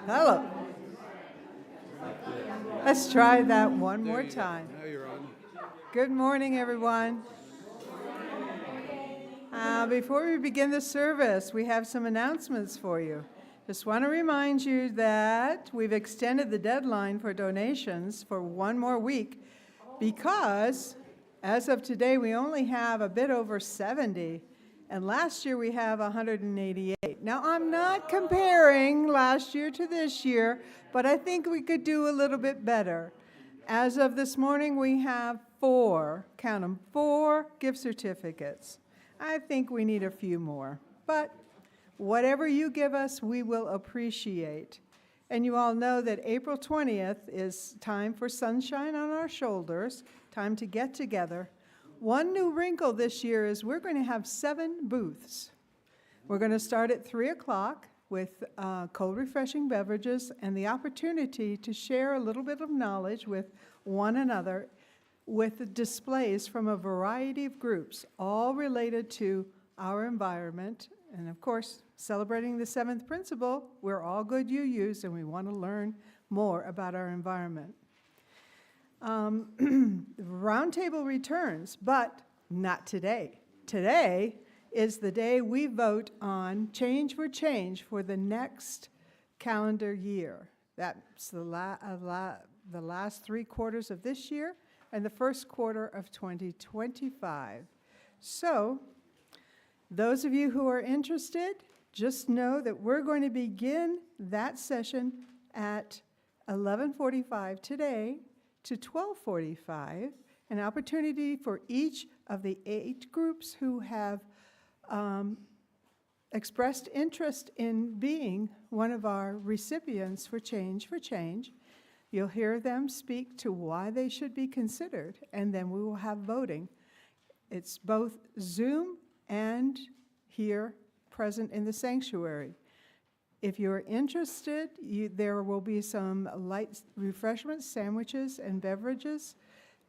Hello. Let's try that one more time. Now you're on. Good morning, everyone. Before we begin the service, we have some announcements for you. Just want to remind you that we've extended the deadline for donations for one more week because as of today, we only have a bit over 70, and last year we have 188. Now, I'm not comparing last year to this year, but I think we could do a little bit better. As of this morning, we have 4 gift certificates. I think we need a few more, but whatever you give us, we will appreciate. And you all know that April 20th is time for sunshine on our shoulders, time to get together. One new wrinkle this year is we're going to have 7 booths. We're going to start at 3 o'clock with cold refreshing beverages and the opportunity to share a little bit of knowledge with one another with displays from a variety of groups, all related to our environment. And of course, celebrating the 7th principle, we're all good UUs and we want to learn more about our environment. The roundtable returns, but not today. Today is the day we vote on Change for Change for the next calendar year. That's the last 3 quarters of this year and the first quarter of 2025. So, those of you who are interested, just know that we're going to begin that session at 11:45 today to 12:45, an opportunity for each of the 8 groups who have expressed interest in being one of our recipients for Change for Change. You'll hear them speak to why they should be considered, and then we will have voting. It's both Zoom and here present in the sanctuary. If you're interested, there will be some light refreshments, sandwiches, and beverages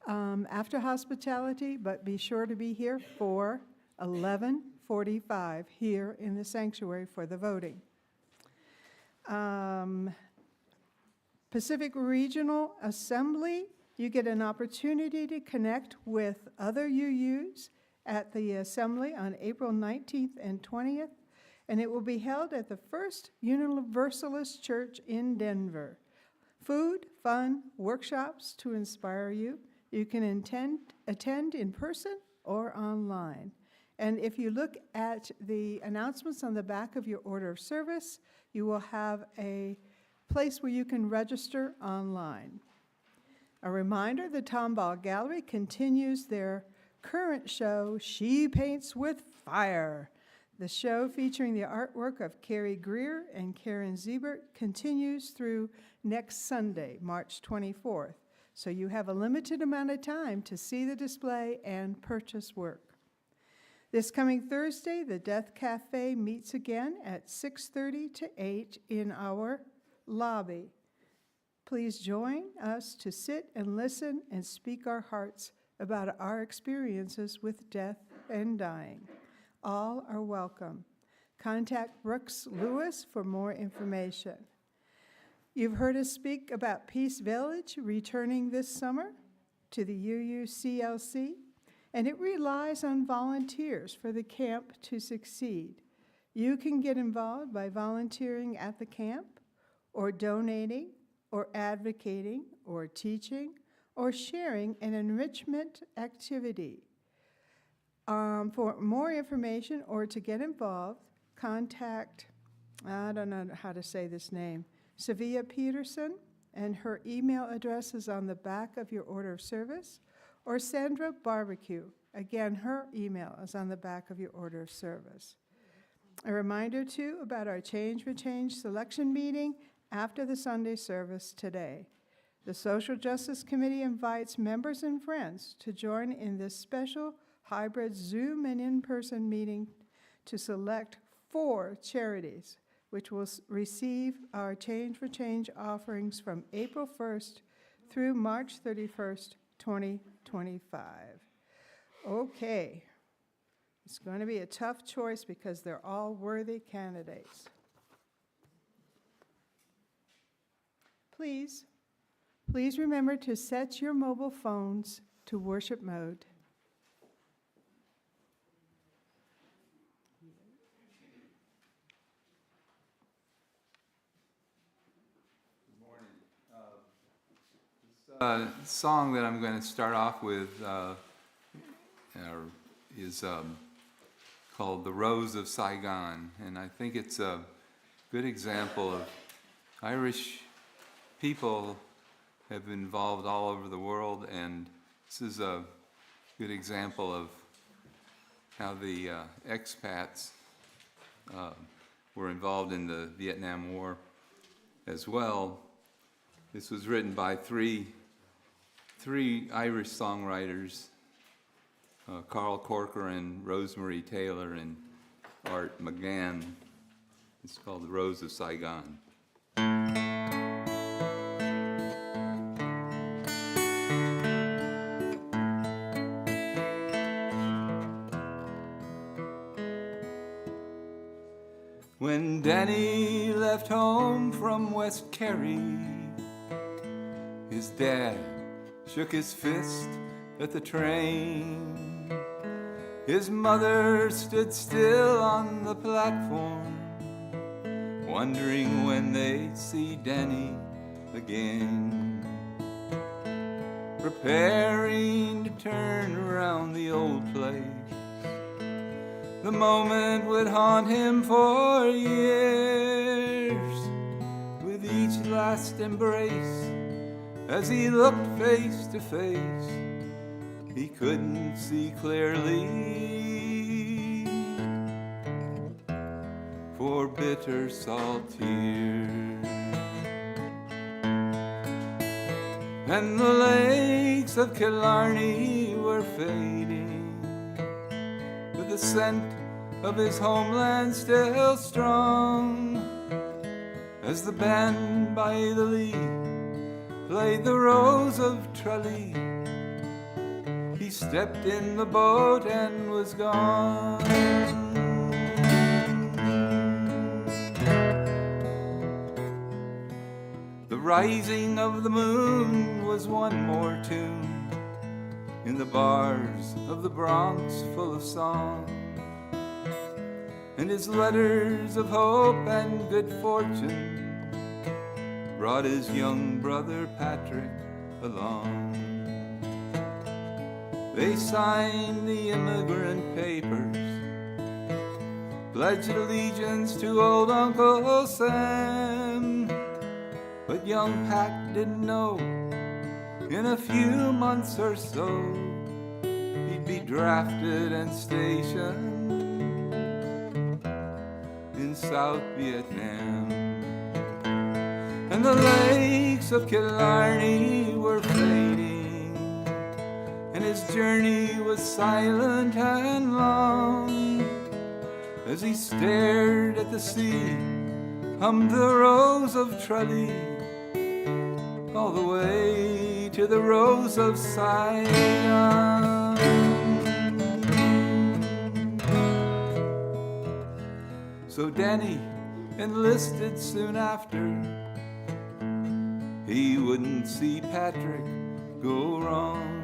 after hospitality, but be sure to be here for 11:45 here in the sanctuary for the voting. Pacific Regional Assembly, you get an opportunity to connect with other UUs at the Assembly on April 19th and 20th, and it will be held at the First Universalist Church in Denver. Food, fun, workshops to inspire you. You can attend in person or online. And if you look at the announcements on the back of your order of service, you will have a place where you can register online. A reminder, the Tomball Gallery continues their current show, She Paints with Fire. The show, featuring the artwork of Carrie Greer and Karen Siebert, continues through next Sunday, March 24th. So you have a limited amount of time to see the display and purchase work. This coming Thursday, the Death Cafe meets again at 6:30 to 8 in our lobby. Please join us to sit and listen and speak our hearts about our experiences with death and dying. All are welcome. Contact Brooks Lewis for more information. You've heard us speak about Peace Village returning this summer to the UUCLC, and it relies on volunteers for the camp to succeed. You can get involved by volunteering at the camp, or donating, or advocating, or teaching, or sharing an enrichment activity. For more information or to get involved, contact, I don't know how to say this name, Sevilla Peterson, and her email address is on the back of your order of service, or Sandra Barbecue. Again, her email is on the back of your order of service. A reminder, too, about our Change for Change selection meeting after the Sunday service today. The Social Justice Committee invites members and friends to join in this special hybrid Zoom and in-person meeting to select 4 charities, which will receive our Change for Change offerings from April 1st through March 31st, 2025. Okay. It's going to be a tough choice because they're all worthy candidates. Please remember to set your mobile phones to worship mode. Song that I'm going to start off with is called "The Rose of Saigon," and I think it's a good example of Irish people have been involved all over the world, and this is a good example of how the expats were involved in the Vietnam War as well. This was written by three Irish songwriters, Carl Corcoran, Rosemary Taylor, and Art McGann. It's called "The Rose of Saigon." When Danny left home from West Kerry, his dad shook his fist at the train. His mother stood still on the platform, wondering when they'd see Danny again. Preparing to turn around the old place, the moment would haunt him for years. With each last embrace, as he looked face to face, he couldn't see clearly for bitter salt tears. And the lakes of Killarney were fading, with the scent of his homeland still strong, as the band by the Lee played "The Rose of Tralee." He stepped in the boat and was gone. The rising of the moon was one more tune in the bars of the Bronx full of song, and his letters of hope and good fortune brought his young brother Patrick along. They signed the immigrant papers, pledged allegiance to old Uncle Sam, but young Pat didn't know in a few months or so he'd be drafted and stationed in South Vietnam. And the lakes of Killarney were fading, and his journey was silent and long, as he stared at the sea, hummed "The Rose of Tralee," all the way to the Rose of Saigon. So Danny enlisted soon after. He wouldn't see Patrick go wrong.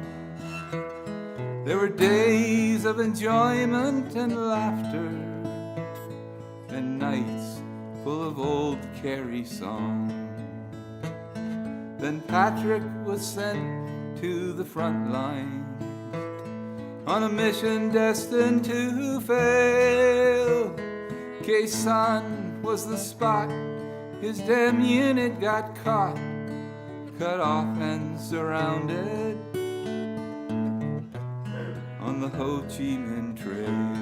There were days of enjoyment and laughter, and nights full of old Carrie song. Then Patrick was sent to the front lines on a mission destined to fail. Khe Sanh was the spot his damn unit got caught, cut off and surrounded on the Ho Chi Minh Trail.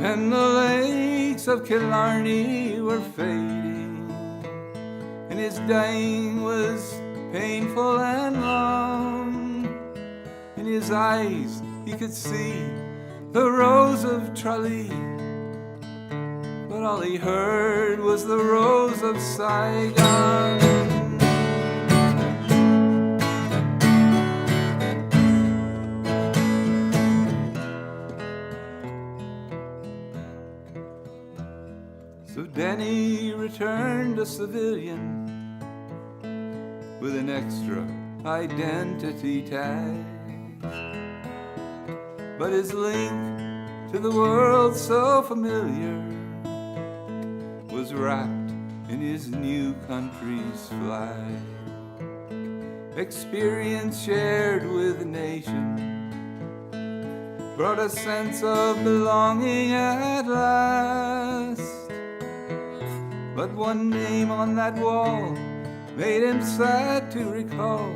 And the lakes of Killarney were fading, and his dying was painful and long. In his eyes he could see the Rose of Tralee, but all he heard was the Rose of Saigon. So Danny returned turned a civilian with an extra identity tag. But his link to the world so familiar was wrapped in his new country's flag. Experience shared with a nation brought a sense of belonging at last. But one name on that wall made him sad to recall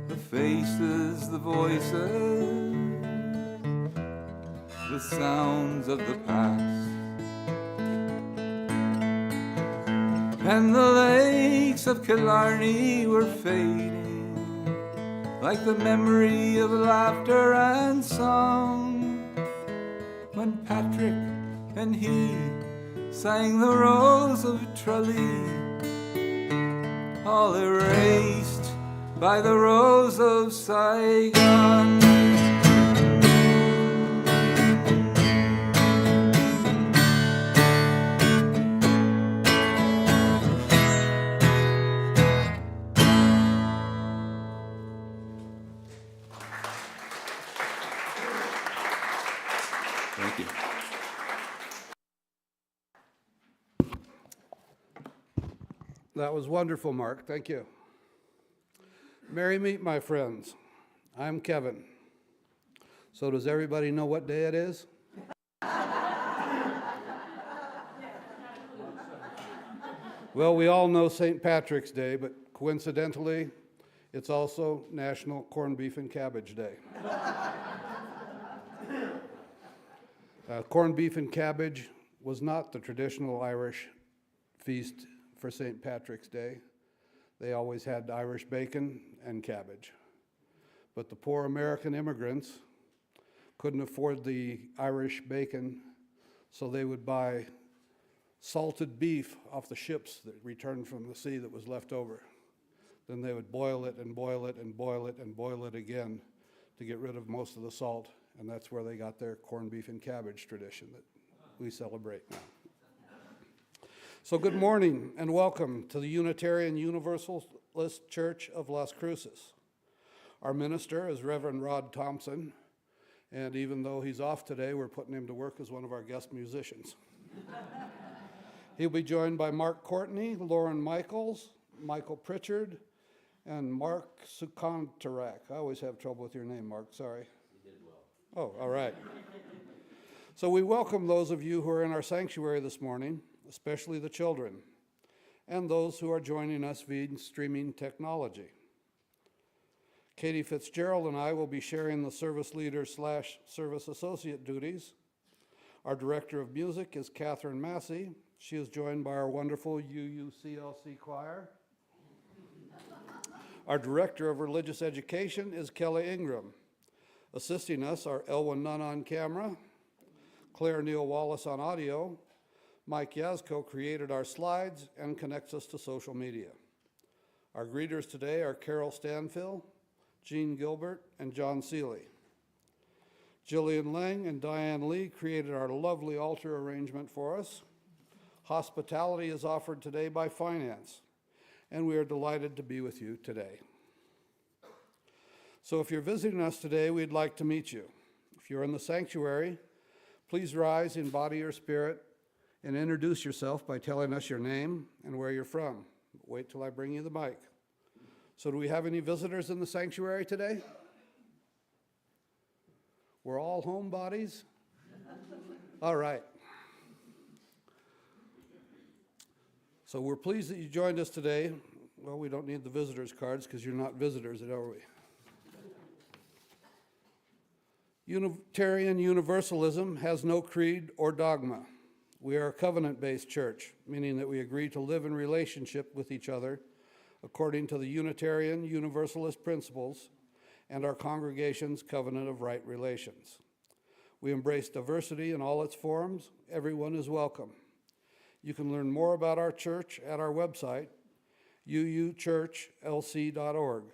the faces, the voices, the sounds of the past. And the lakes of Killarney were fading, like the memory of laughter and song, when Patrick and he sang the Rose of Tralee, all erased by the Rose of Saigon. Thank you. That was wonderful, Mark. Thank you. Merry meet, my friends. I'm Kevin. So does everybody know what day it is? Well, we all know St. Patrick's Day, but coincidentally, it's also National Corned Beef and Cabbage Day. Corned beef and cabbage was not the traditional Irish feast for St. Patrick's Day. They always had Irish bacon and cabbage. But the poor American immigrants couldn't afford the Irish bacon, so they would buy salted beef off the ships that returned from the sea that was left over. Then they would boil it and boil it and boil it and boil it again to get rid of most of the salt, and that's where they got their corned beef and cabbage tradition that we celebrate now. So good morning and welcome to the Unitarian Universalist Church of Las Cruces. Our minister is Reverend Rod Thompson, and even though he's off today, we're putting him to work as one of our guest musicians. He'll be joined by Mark Courtney, Lauren Michaels, Michael Pritchard, and Mark Sukantarak. I always have trouble with your name, Mark, sorry. You did well. Oh, all right. So we welcome those of you who are in our sanctuary this morning, especially the children, and those who are joining us via streaming technology. Katie Fitzgerald and I will be sharing the service leader / service associate duties. Our director of music is Catherine Massey. She is joined by our wonderful UUCLC choir. Our director of religious education is Kelly Ingram. Assisting us are Elwin Nunn on camera, Claire Neal Wallace on audio, Mike Yazko created our slides and connects us to social media. Our greeters today are Carol Stanfill, Jean Gilbert, and John Seeley. Jillian Lang and Diane Lee created our lovely altar arrangement for us. Hospitality is offered today by Finance, and we are delighted to be with you today. So if you're visiting us today, we'd like to meet you. If you're in the sanctuary, please rise in body or spirit and introduce yourself by telling us your name and where you're from. Wait till I bring you the mic. So do we have any visitors in the sanctuary today? We're all homebodies? All right. So we're pleased that you joined us today. Well, we don't need the visitors cards because you're not visitors, are we? Unitarian Universalism has no creed or dogma. We are a covenant-based church, meaning that we agree to live in relationship with each other according to the Unitarian Universalist principles and our congregation's covenant of right relations. We embrace diversity in all its forms. Everyone is welcome. You can learn more about our church at our website, uuchurchlc.org.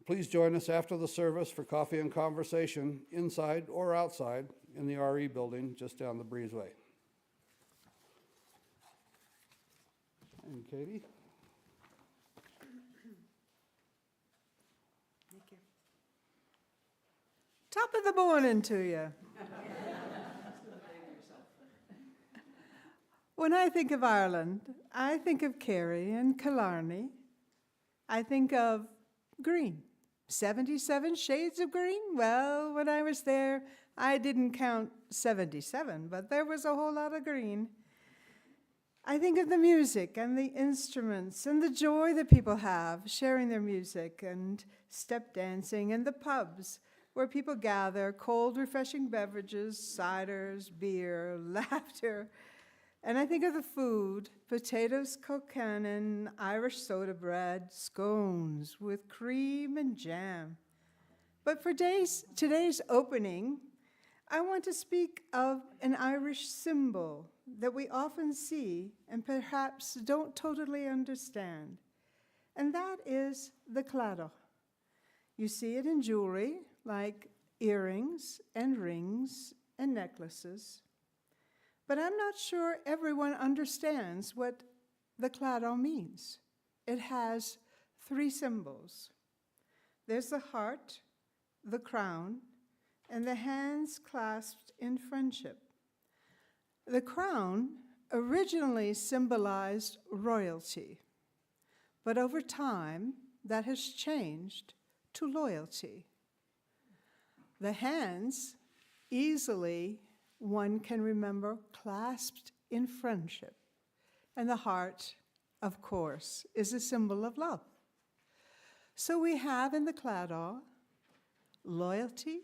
Please join us after the service for coffee and conversation inside or outside in the RE building just down the breezeway. And Katie? Top of the morning to you. When I think of Ireland, I think of Kerry and Killarney. I think of green. 77 shades of green? Well, when I was there, I didn't count 77, but there was a whole lot of green. I think of the music and the instruments and the joy that people have sharing their music and step dancing and the pubs where people gather, cold, refreshing beverages, ciders, beer, laughter. And I think of the food, potatoes cocaine and Irish soda bread, scones with cream and jam. But for today's opening, I want to speak of an Irish symbol that we often see and perhaps don't totally understand, and that is the claddagh. You see it in jewelry, like earrings and rings and necklaces. But I'm not sure everyone understands what the claddagh means. It has 3 symbols. There's the heart, the crown, and the hands clasped in friendship. The crown originally symbolized royalty, but over time that has changed to loyalty. The hands, easily one can remember, clasped in friendship. And the heart, of course, is a symbol of love. So we have in the claddagh loyalty,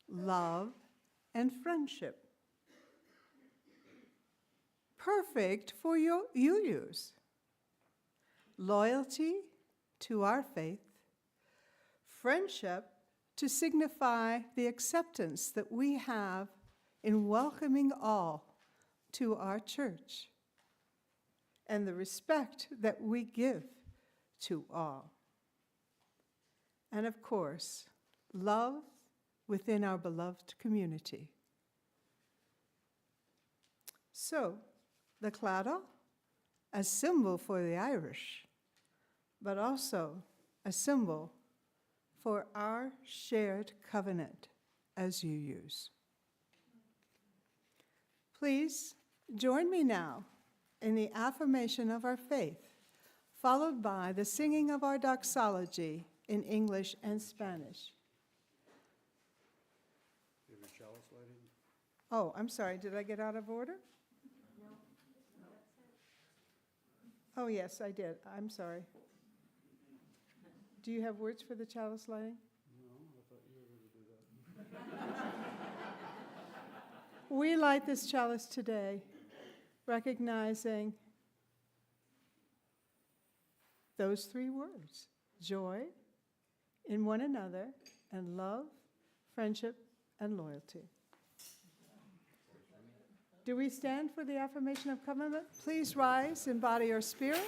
love, and friendship. Perfect for UUs. Loyalty to our faith, friendship to signify the acceptance that we have in welcoming all to our church, and the respect that we give to all. And of course, love within our beloved community. So, the claddagh, a symbol for the Irish, but also a symbol for our shared covenant as UUs. Please join me now in the affirmation of our faith, followed by the singing of our doxology in English and Spanish. You have your chalice lighting? Oh, I'm sorry, did I get out of order? Oh, yes, I did. I'm sorry. Do you have words for the chalice lighting? No, I thought you were going to do that. We light this chalice today, recognizing those 3 words: joy in one another, and love, friendship, and loyalty. Do we stand for the affirmation of covenant? Please rise in body or spirit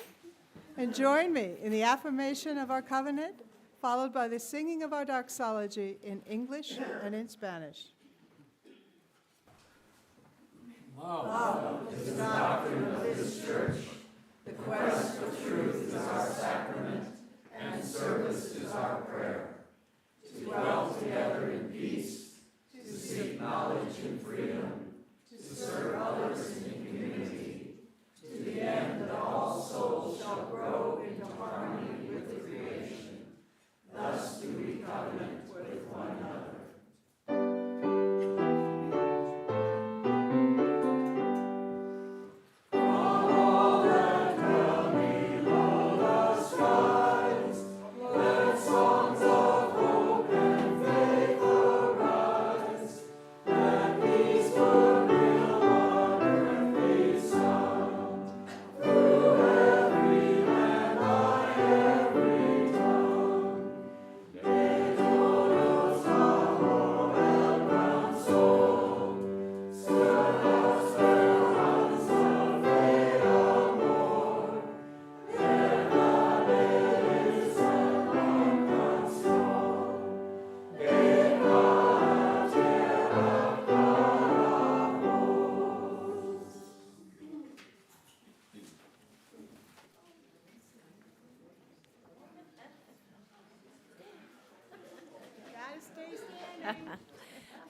and join me in the affirmation of our covenant, followed by the singing of our doxology in English and in Spanish. Love is the doctrine of this church. The quest for truth is our sacrament, and service is our prayer. To dwell together in peace, to seek knowledge and freedom, to serve others in community, to the end that all souls shall grow into harmony with the creation. Thus do we covenant with one another. All that come, we love us, God.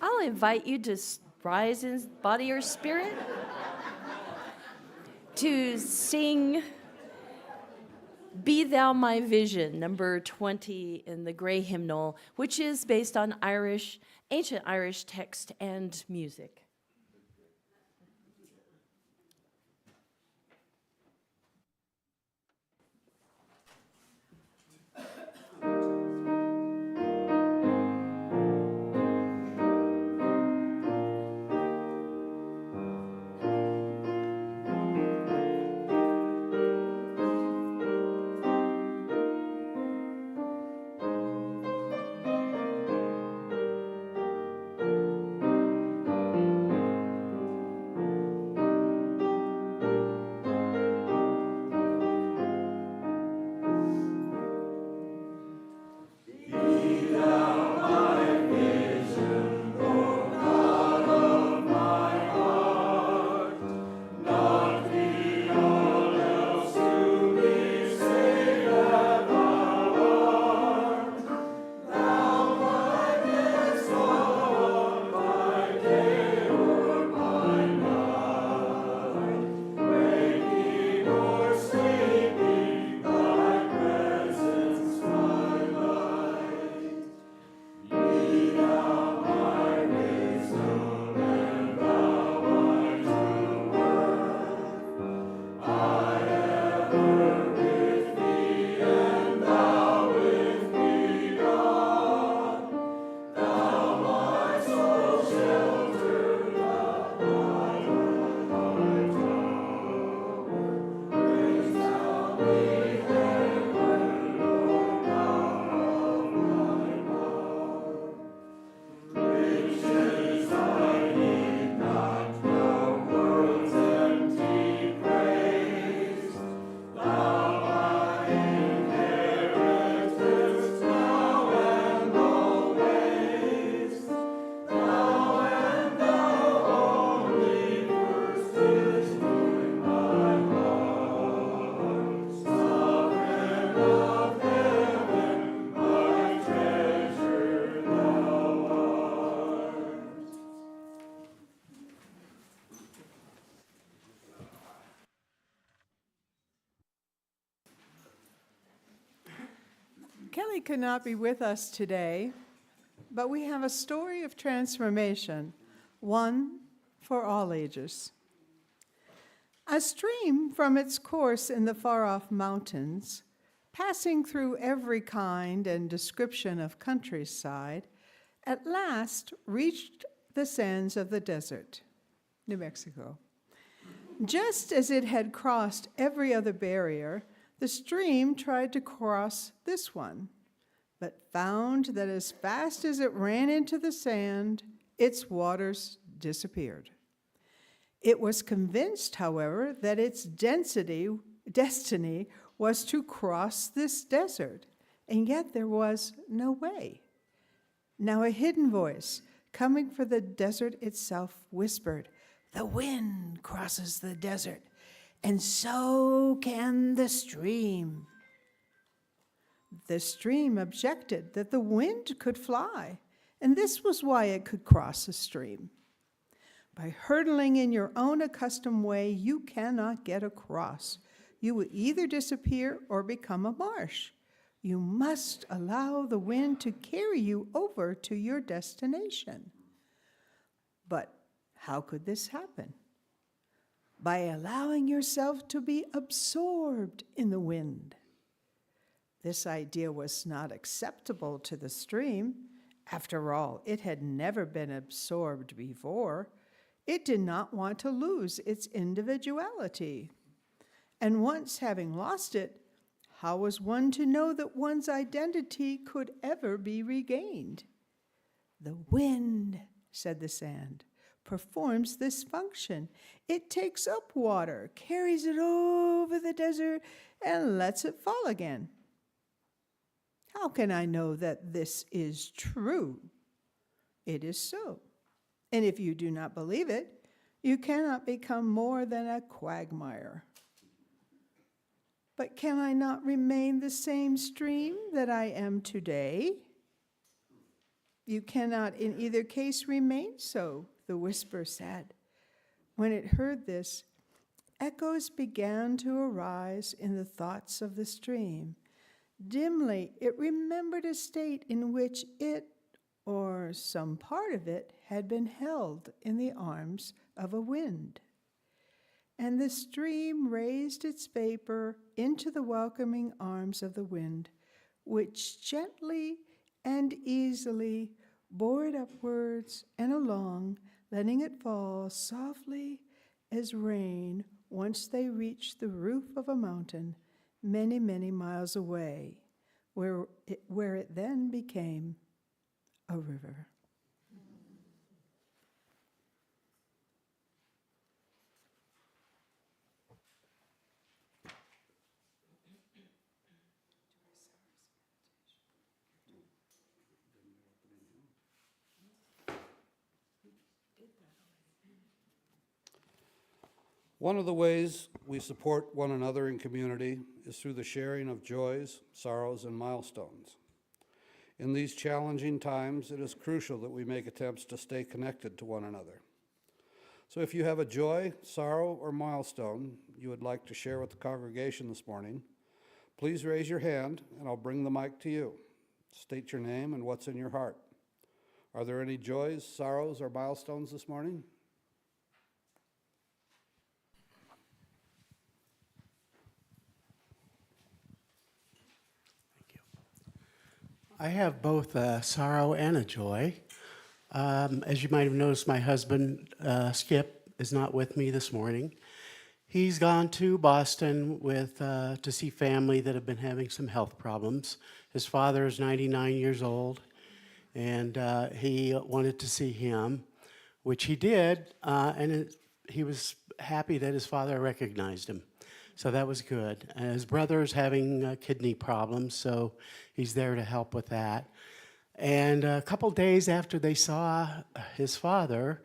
I'll invite you to rise in body or spirit to sing Be Thou My Vision, number 20 in the Gray Hymnal, which is based on ancient Irish text and music. Kelly could not be with us today, but we have a story of transformation, one for all ages. A stream from its course in the far-off mountains, passing through every kind and description of countryside, at last reached the sands of the desert, New Mexico. Just as it had crossed every other barrier, the stream tried to cross this one, but found that as fast as it ran into the sand, its waters disappeared. It was convinced, however, that its destiny was to cross this desert, and yet there was no way. Now a hidden voice, coming from the desert itself, whispered, "The wind crosses the desert, and so can the stream." The stream objected that the wind could fly, and this was why it could cross a stream. By hurtling in your own accustomed way, you cannot get across. You will either disappear or become a marsh. You must allow the wind to carry you over to your destination. But how could this happen? By allowing yourself to be absorbed in the wind. This idea was not acceptable to the stream. After all, it had never been absorbed before. It did not want to lose its individuality. And once having lost it, how was one to know that one's identity could ever be regained? "The wind," said the sand, "performs this function. It takes up water, carries it over the desert, and lets it fall again." How can I know that this is true? It is so. And if you do not believe it, you cannot become more than a quagmire. But can I not remain the same stream that I am today? You cannot in either case remain so, the whisper said. When it heard this, echoes began to arise in the thoughts of the stream. Dimly, it remembered a state in which it, or some part of it, had been held in the arms of a wind. And the stream raised its vapor into the welcoming arms of the wind, which gently and easily bore it upwards and along, letting it fall softly as rain once they reached the roof of a mountain many, many miles away, where it then became a river. One of the ways we support one another in community is through the sharing of joys, sorrows, and milestones. In these challenging times, it is crucial that we make attempts to stay connected to one another. So if you have a joy, sorrow, or milestone you would like to share with the congregation this morning, please raise your hand and I'll bring the mic to you. State your name and what's in your heart. Are there any joys, sorrows, or milestones this morning? I have both a sorrow and a joy. As you might have noticed, my husband, Skip, is not with me this morning. He's gone to Boston to see family that have been having some health problems. His father is 99 years old, and he wanted to see him, which he did, and he was happy that his father recognized him. So that was good. And his brother is having kidney problems, so he's there to help with that. And a couple days after they saw his father,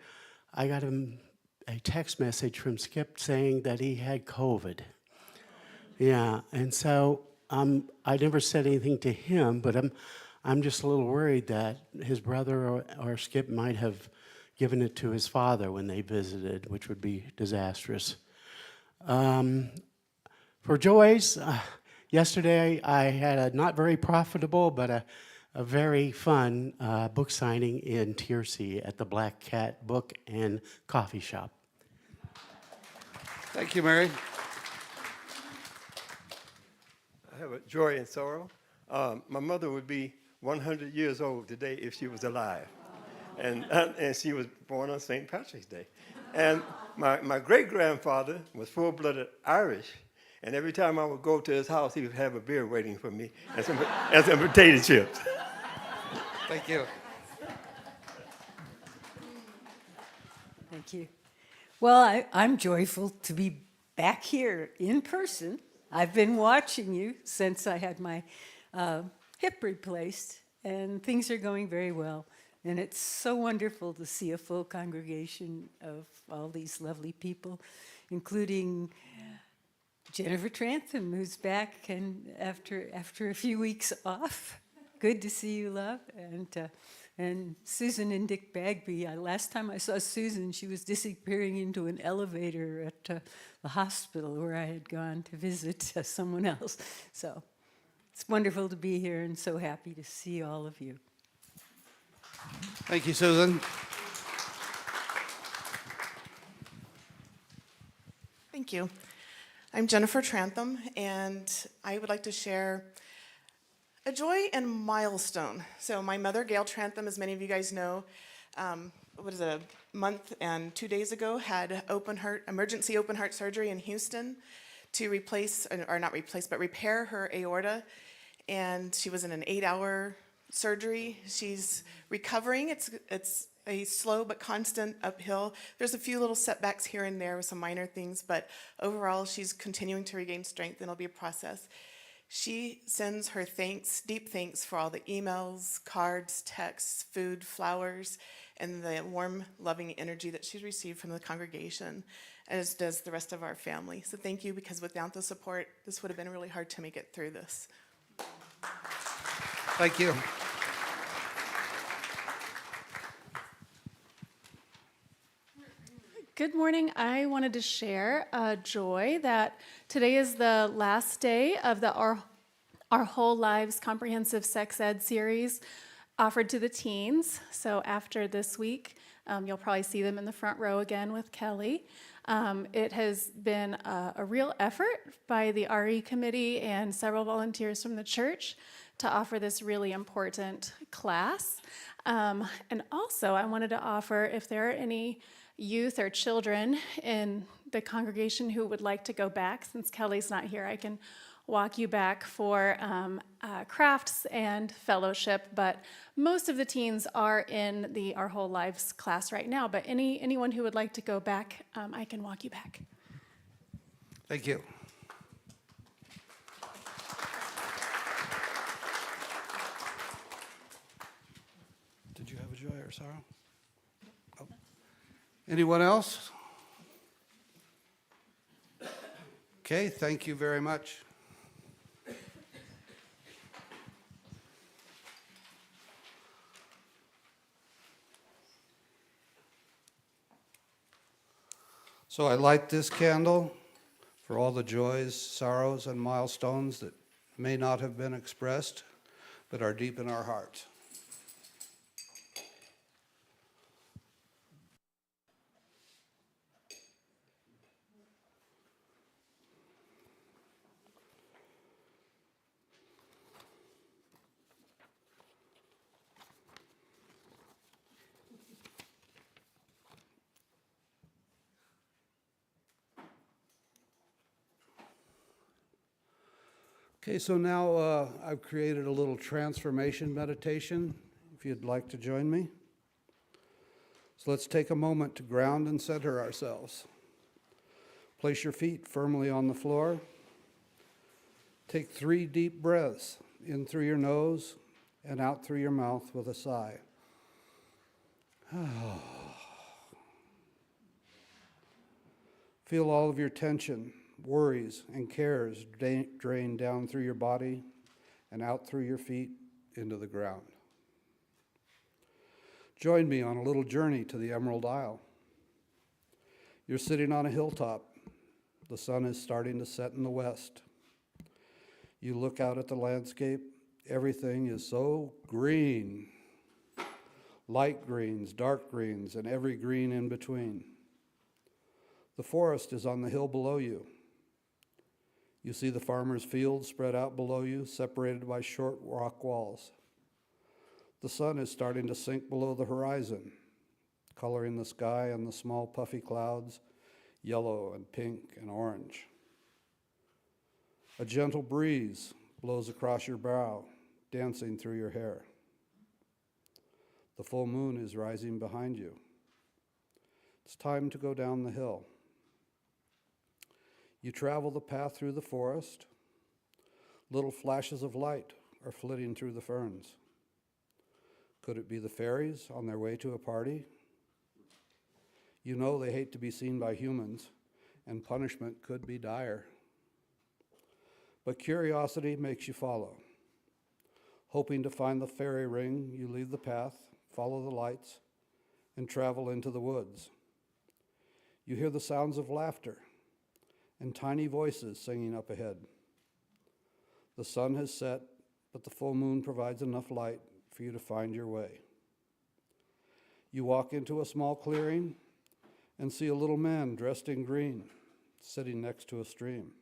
I got a text message from Skip saying that he had COVID. Yeah, and so I never said anything to him, but I'm just a little worried that his brother or Skip might have given it to his father when they visited, which would be disastrous. For joys, yesterday I had a not very profitable but a very fun book signing in Tiersey at the Black Cat Book and Coffee Shop. Thank you, Mary. I have a joy and sorrow. My mother would be 100 years old today if she was alive. And she was born on St. Patrick's Day. And my great-grandfather was full-blooded Irish. And every time I would go to his house, he would have a beer waiting for me and some potato chips. Thank you. Thank you. Well, I'm joyful to be back here in person. I've been watching you since I had my hip replaced, and things are going very well. And it's so wonderful to see a full congregation of all these lovely people, including Jennifer Trantham, who's back and after a few weeks off. Good to see you, love. And Susan and Dick Bagby. Last time I saw Susan, she was disappearing into an elevator at the hospital where I had gone to visit someone else. So it's wonderful to be here and so happy to see all of you. Thank you, Susan. Thank you. I'm Jennifer Trantham, and I would like to share a joy and milestone. So my mother, Gail Trantham, as many of you guys know, a month and 2 days ago, had emergency open heart surgery in Houston to repair her aorta, and she was in an 8-hour surgery. She's recovering. It's a slow but constant uphill. There's a few little setbacks here and there with some minor things, but overall she's continuing to regain strength, and it'll be a process. She sends her deep thanks for all the emails, cards, texts, food, flowers, and the warm, loving energy that she's received from the congregation, as does the rest of our family. So thank you, because without the support, this would have been really hard to make it through this. Thank you. Good morning. I wanted to share a joy that today is the last day of the Our Whole Lives Comprehensive Sex Ed series offered to the teens. So after this week, you'll probably see them in the front row again with Kelly. It has been a real effort by the RE committee and several volunteers from the church to offer this really important class. And also, I wanted to offer, if there are any youth or children in the congregation who would like to go back, since Kelly's not here, I can walk you back for crafts and fellowship, but most of the teens are in the Our Whole Lives class right now, but anyone who would like to go back, I can walk you back. Thank you. Did you have a joy or sorrow? Oh. Anyone else? Okay, thank you very much. So I light this candle for all the joys, sorrows, and milestones that may not have been expressed, but are deep in our hearts. Okay, so now I've created a little transformation meditation, if you'd like to join me. So let's take a moment to ground and center ourselves. Place your feet firmly on the floor. Take 3 deep breaths, in through your nose and out through your mouth with a sigh. Feel all of your tension, worries, and cares drain down through your body and out through your feet into the ground. Join me on a little journey to the Emerald Isle. You're sitting on a hilltop. The sun is starting to set in the west. You look out at the landscape. Everything is so green. Light greens, dark greens, and every green in between. The forest is on the hill below you. You see the farmer's fields spread out below you, separated by short rock walls. The sun is starting to sink below the horizon, coloring the sky and the small puffy clouds yellow and pink and orange. A gentle breeze blows across your brow, dancing through your hair. The full moon is rising behind you. It's time to go down the hill. You travel the path through the forest. Little flashes of light are flitting through the ferns. Could it be the fairies on their way to a party? You know they hate to be seen by humans, and punishment could be dire. But curiosity makes you follow. Hoping to find the fairy ring, you leave the path, follow the lights, and travel into the woods. You hear the sounds of laughter and tiny voices singing up ahead. The sun has set, but the full moon provides enough light for you to find your way. You walk into a small clearing and see a little man dressed in green, sitting next to a stream.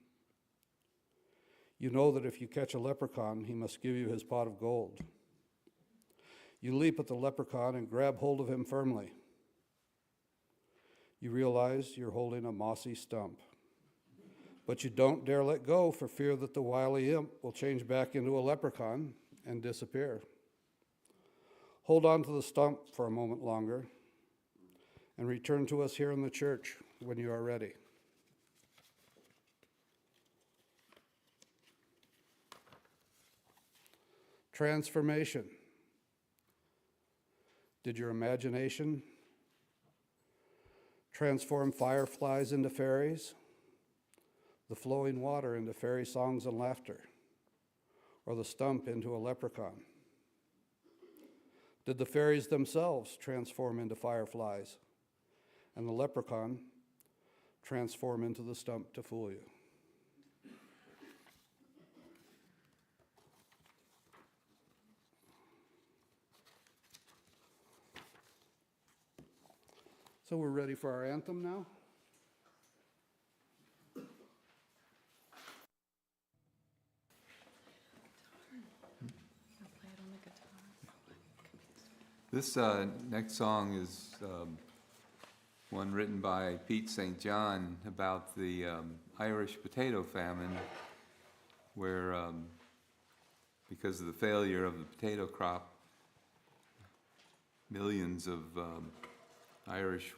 You know that if you catch a leprechaun, he must give you his pot of gold. You leap at the leprechaun and grab hold of him firmly. You realize you're holding a mossy stump. But you don't dare let go for fear that the wily imp will change back into a leprechaun and disappear. Hold on to the stump for a moment longer and return to us here in the church when you are ready. Transformation. Did your imagination transform fireflies into fairies? The flowing water into fairy songs and laughter, or the stump into a leprechaun? Did the fairies themselves transform into fireflies and the leprechaun transform into the stump to fool you. So we're ready for our anthem now? This next song is one written by Pete St. John about the Irish potato famine, where because of the failure of the potato crop, millions of Irish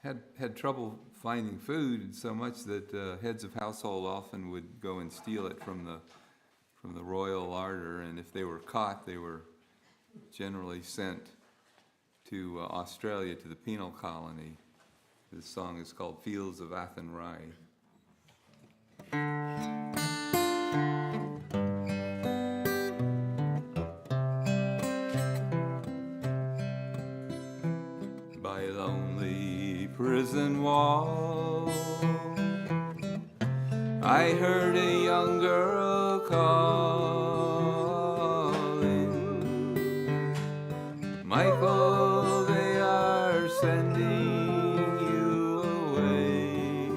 had trouble finding food, so much that heads of household often would go and steal it from the royal larder, and if they were caught, they were generally sent to Australia, to the penal colony. This song is called Fields of Athenry. By lonely prison wall, I heard a young girl calling, Michael, they are sending you away.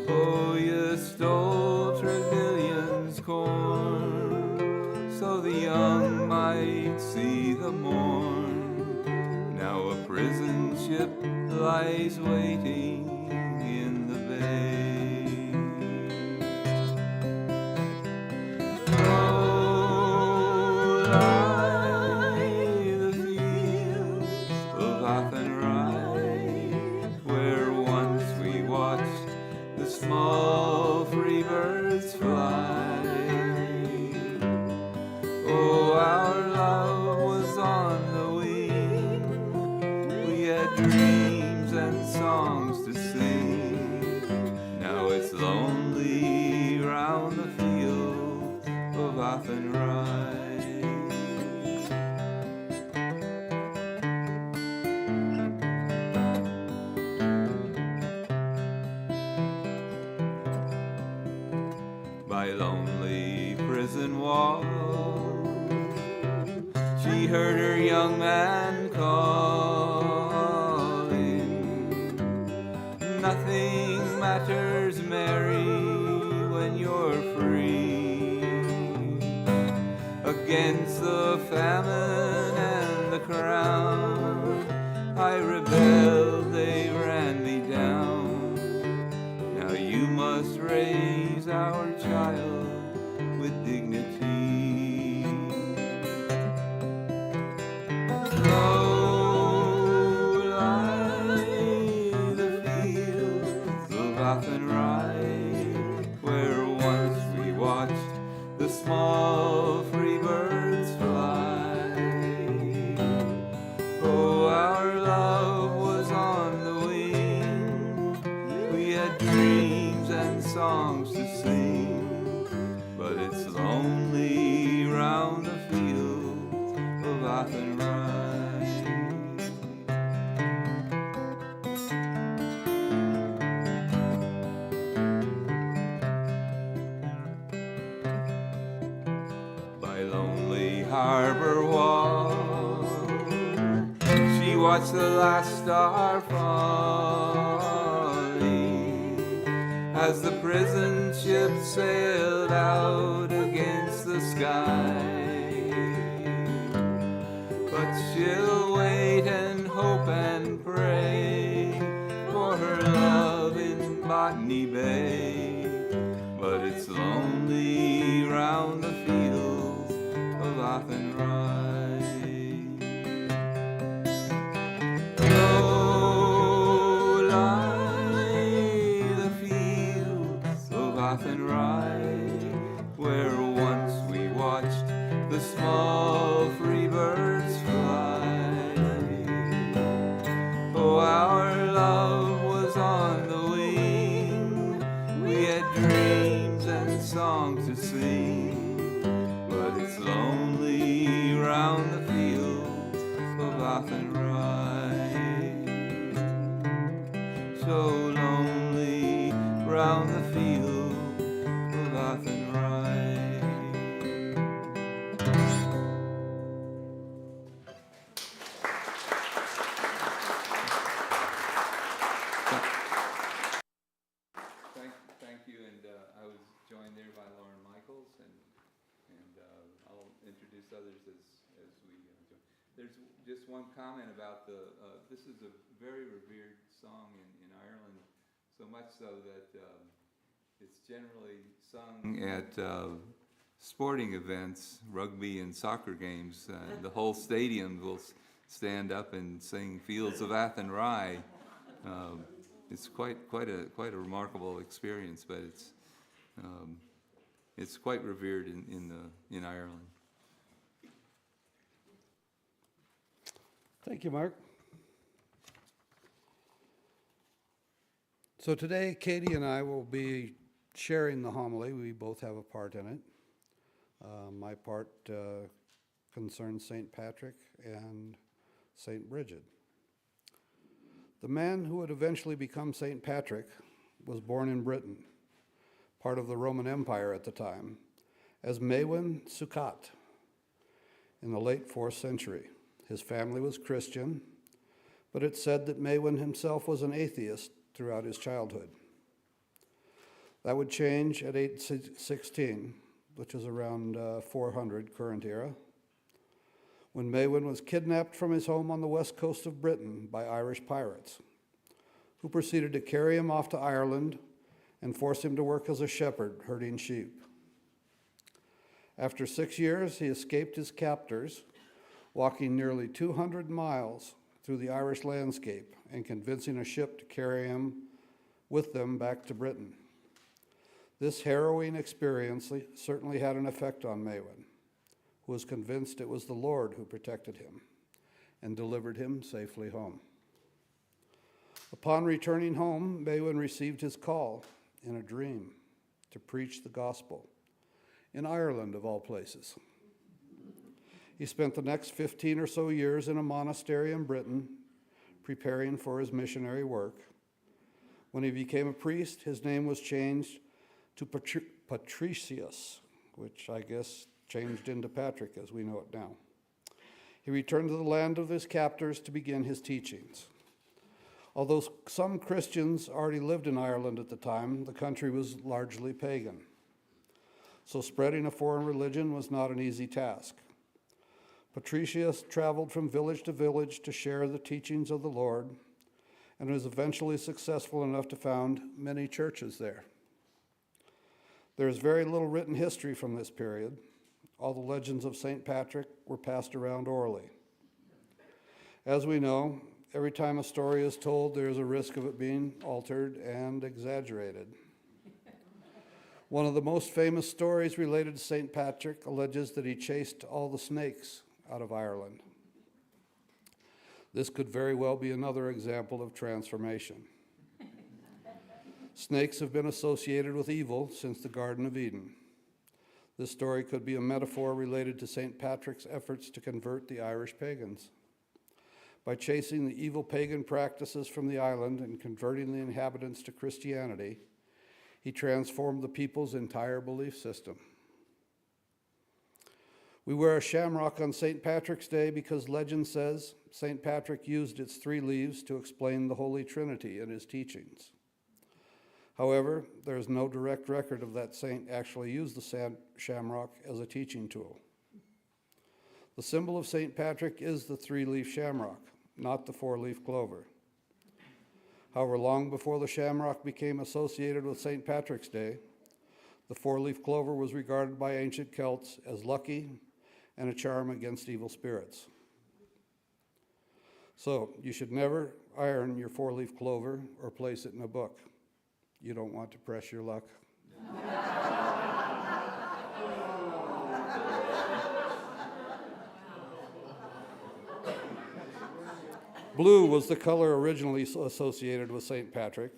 Oh, you stole Trevillion's corn, so the young might see the morn. Now a prison ship lies waiting in the bay. Oh, lie the fields of Athenry, where once we watched the small free birds fly. Oh, our love was on the wing, we had dreams and songs to sing. Now it's lonely round the fields of Athenry. By lonely prison wall, she heard her young man calling. Nothing matters, Mary, when you're free. Against the famine and the crown, I rebelled, they ran me down. Now you must raise our child with dignity. Oh, lie the fields of Athenry, where once we watched the small free birds fly. Oh, our love was on the wing, we had dreams and songs to sing, but it's lonely round the fields of Athenry. By lonely harbor wall, she watched the last star falling as the prison ship sailed out against the sky. But she'll wait and hope and pray for her love in Botany Bay. But it's lonely round the fields of Athenry. Oh, lie the fields of Athenry, where once we watched the small free birds fly. Oh, our love was on the wing, we had dreams and songs to sing, but it's lonely on the field of Athenry. Thank you, and I was joined there by Lauren Michaels, and I'll introduce others as we join. There's just one comment about this is a very revered song in Ireland, so much so that it's generally sung at sporting events, rugby and soccer games. The whole stadium will stand up and sing "Fields of Athenry." It's quite a remarkable experience, but it's quite revered in Ireland. Thank you, Mark. So today, Katie and I will be sharing the homily. We both have a part in it. My part concerns St. Patrick and St. Bridget. The man who would eventually become St. Patrick was born in Britain, part of the Roman Empire at the time, as Maewyn Succat in the late 4th century. His family was Christian, but it's said that Maewyn himself was an atheist throughout his childhood. That would change at 816, which is around 400 current era, when Maewyn was kidnapped from his home on the west coast of Britain by Irish pirates, who proceeded to carry him off to Ireland and force him to work as a shepherd herding sheep. After 6 years, he escaped his captors, walking nearly 200 miles through the Irish landscape and convincing a ship to carry him with them back to Britain. This harrowing experience certainly had an effect on Maewyn, who was convinced it was the Lord who protected him and delivered him safely home. Upon returning home, Maewyn received his call in a dream to preach the gospel in Ireland, of all places. He spent the next 15 or so years in a monastery in Britain, preparing for his missionary work. When he became a priest, his name was changed to Patricius, which I guess changed into Patrick as we know it now. He returned to the land of his captors to begin his teachings. Although some Christians already lived in Ireland at the time, the country was largely pagan. So spreading a foreign religion was not an easy task. Patricius traveled from village to village to share the teachings of the Lord, and was eventually successful enough to found many churches there. There is very little written history from this period. All the legends of St. Patrick were passed around orally. As we know, every time a story is told, there is a risk of it being altered and exaggerated. One of the most famous stories related to St. Patrick alleges that he chased all the snakes out of Ireland. This could very well be another example of transformation. Snakes have been associated with evil since the Garden of Eden. This story could be a metaphor related to St. Patrick's efforts to convert the Irish pagans. By chasing the evil pagan practices from the island and converting the inhabitants to Christianity, he transformed the people's entire belief system. We wear a shamrock on St. Patrick's Day because legend says St. Patrick used its 3 leaves to explain the Holy Trinity in his teachings. However, there is no direct record of that saint actually used the shamrock as a teaching tool. The symbol of St. Patrick is the 3-leaf shamrock, not the 4-leaf clover. However, long before the shamrock became associated with St. Patrick's Day, the 4-leaf clover was regarded by ancient Celts as lucky and a charm against evil spirits. So, you should never iron your 4-leaf clover or place it in a book. You don't want to press your luck. Blue was the color originally associated with St. Patrick,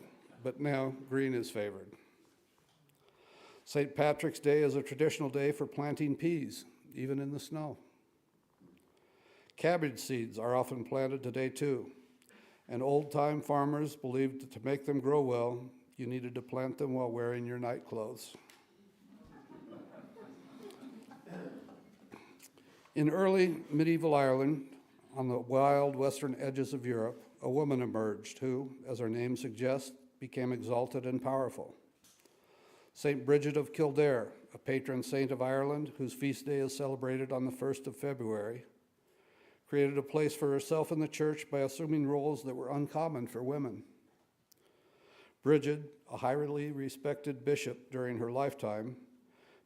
but now green is favored. St. Patrick's Day is a traditional day for planting peas, even in the snow. Cabbage seeds are often planted today too, and old-time farmers believed that to make them grow well, you needed to plant them while wearing your night clothes. In early medieval Ireland, on the wild western edges of Europe, a woman emerged who, as her name suggests, became exalted and powerful. St. Bridget of Kildare, a patron saint of Ireland whose feast day is celebrated on the 1st of February, created a place for herself in the church by assuming roles that were uncommon for women. Bridget, a highly respected bishop during her lifetime,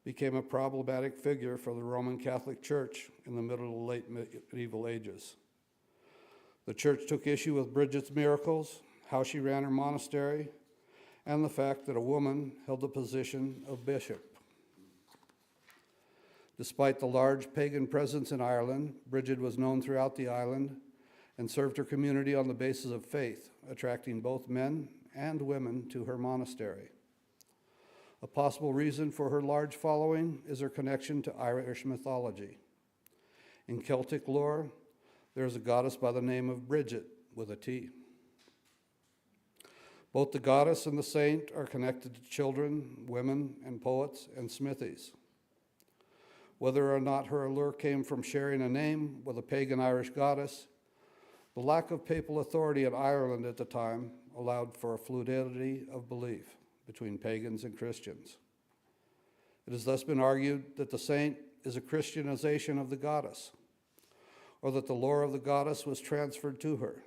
became a problematic figure for the Roman Catholic Church in the middle to late medieval ages. The church took issue with Bridget's miracles, how she ran her monastery, and the fact that a woman held the position of bishop. Despite the large pagan presence in Ireland, Bridget was known throughout the island and served her community on the basis of faith, attracting both men and women to her monastery. A possible reason for her large following is her connection to Irish mythology. In Celtic lore, there is a goddess by the name of Bridget, with a T. Both the goddess and the saint are connected to children, women, and poets and smithies. Whether or not her allure came from sharing a name with a pagan Irish goddess, the lack of papal authority in Ireland at the time allowed for a fluidity of belief between pagans and Christians. It has thus been argued that the saint is a Christianization of the goddess, or that the lore of the goddess was transferred to her.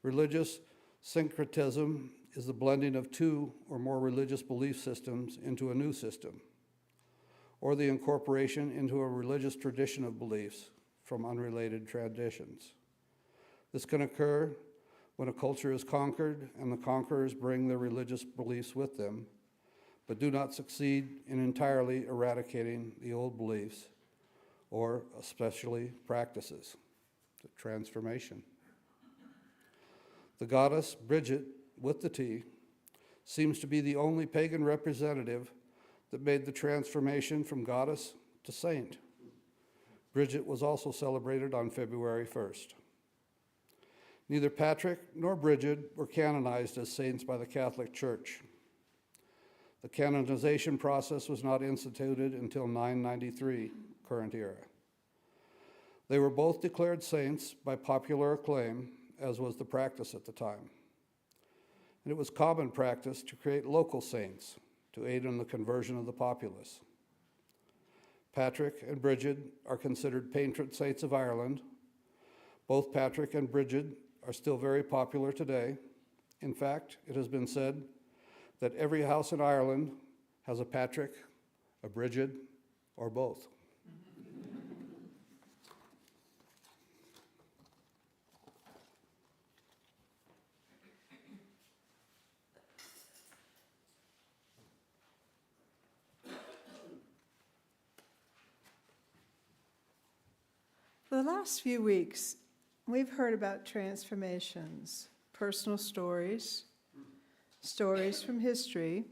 Religious syncretism is the blending of two or more religious belief systems into a new system, or the incorporation into a religious tradition of beliefs from unrelated traditions. This can occur when a culture is conquered and the conquerors bring their religious beliefs with them, but do not succeed in entirely eradicating the old beliefs or especially practices, the transformation. The goddess, Bridget, with the T, seems to be the only pagan representative that made the transformation from goddess to saint. Bridget was also celebrated on February 1st. Neither Patrick nor Bridget were canonized as saints by the Catholic Church. The canonization process was not instituted until 993, current era. They were both declared saints by popular acclaim, as was the practice at the time. And it was common practice to create local saints to aid in the conversion of the populace. Patrick and Bridget are considered patron saints of Ireland. Both Patrick and Bridget are still very popular today. In fact, it has been said that every house in Ireland has a Patrick, a Bridget, or both. The last few weeks, we've heard about transformations, personal stories, stories from history,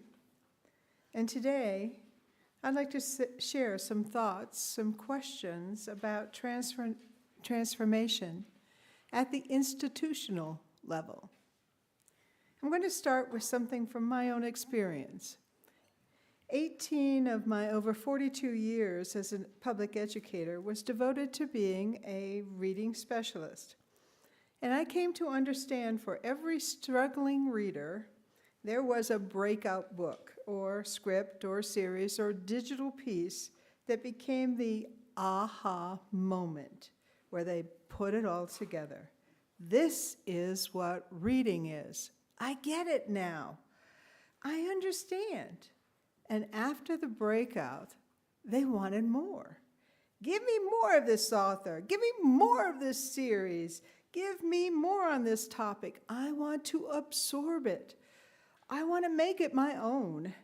and today I'd like to share some thoughts, some questions about transformation at the institutional level. I'm going to start with something from my own experience. 18 of my over 42 years as a public educator was devoted to being a reading specialist. And I came to understand for every struggling reader, there was a breakout book or script or series or digital piece that became the aha moment where they put it all together. This is what reading is. I get it now. I understand. And after the breakout, they wanted more. Give me more of this author. Give me more of this series. Give me more on this topic. I want to absorb it. I want to make it my own.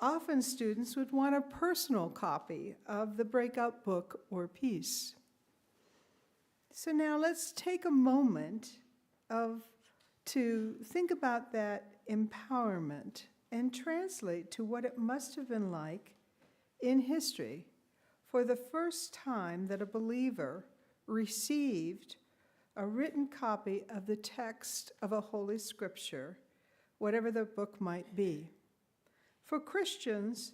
Often students would want a personal copy of the breakout book or piece. So now let's take a moment to think about that empowerment and translate to what it must have been like in history for the first time that a believer received a written copy of the text of a Holy Scripture whatever the book might be. For Christians,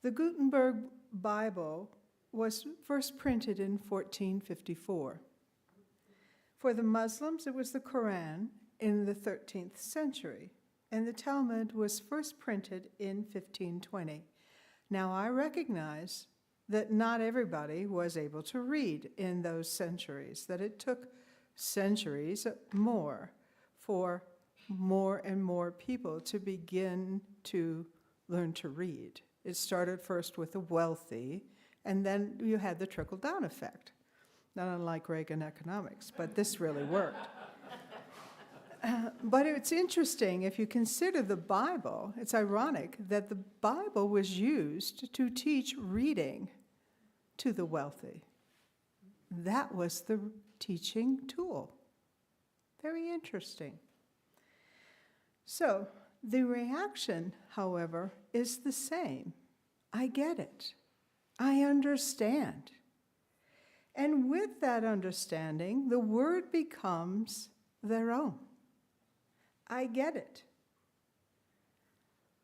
the Gutenberg Bible was first printed in 1454. For the Muslims, it was the Quran in the 13th century, and the Talmud was first printed in 1520. Now, I recognize that not everybody was able to read in those centuries, that it took centuries more for more and more people to begin to learn to read. It started first with the wealthy, and then you had the trickle-down effect. Not unlike Reagan economics, but this really worked. But it's interesting, if you consider the Bible, it's ironic that the Bible was used to teach reading to the wealthy. That was the teaching tool. Very interesting. So, the reaction, however, is the same. I get it. I understand. And with that understanding, the word becomes their own. I get it.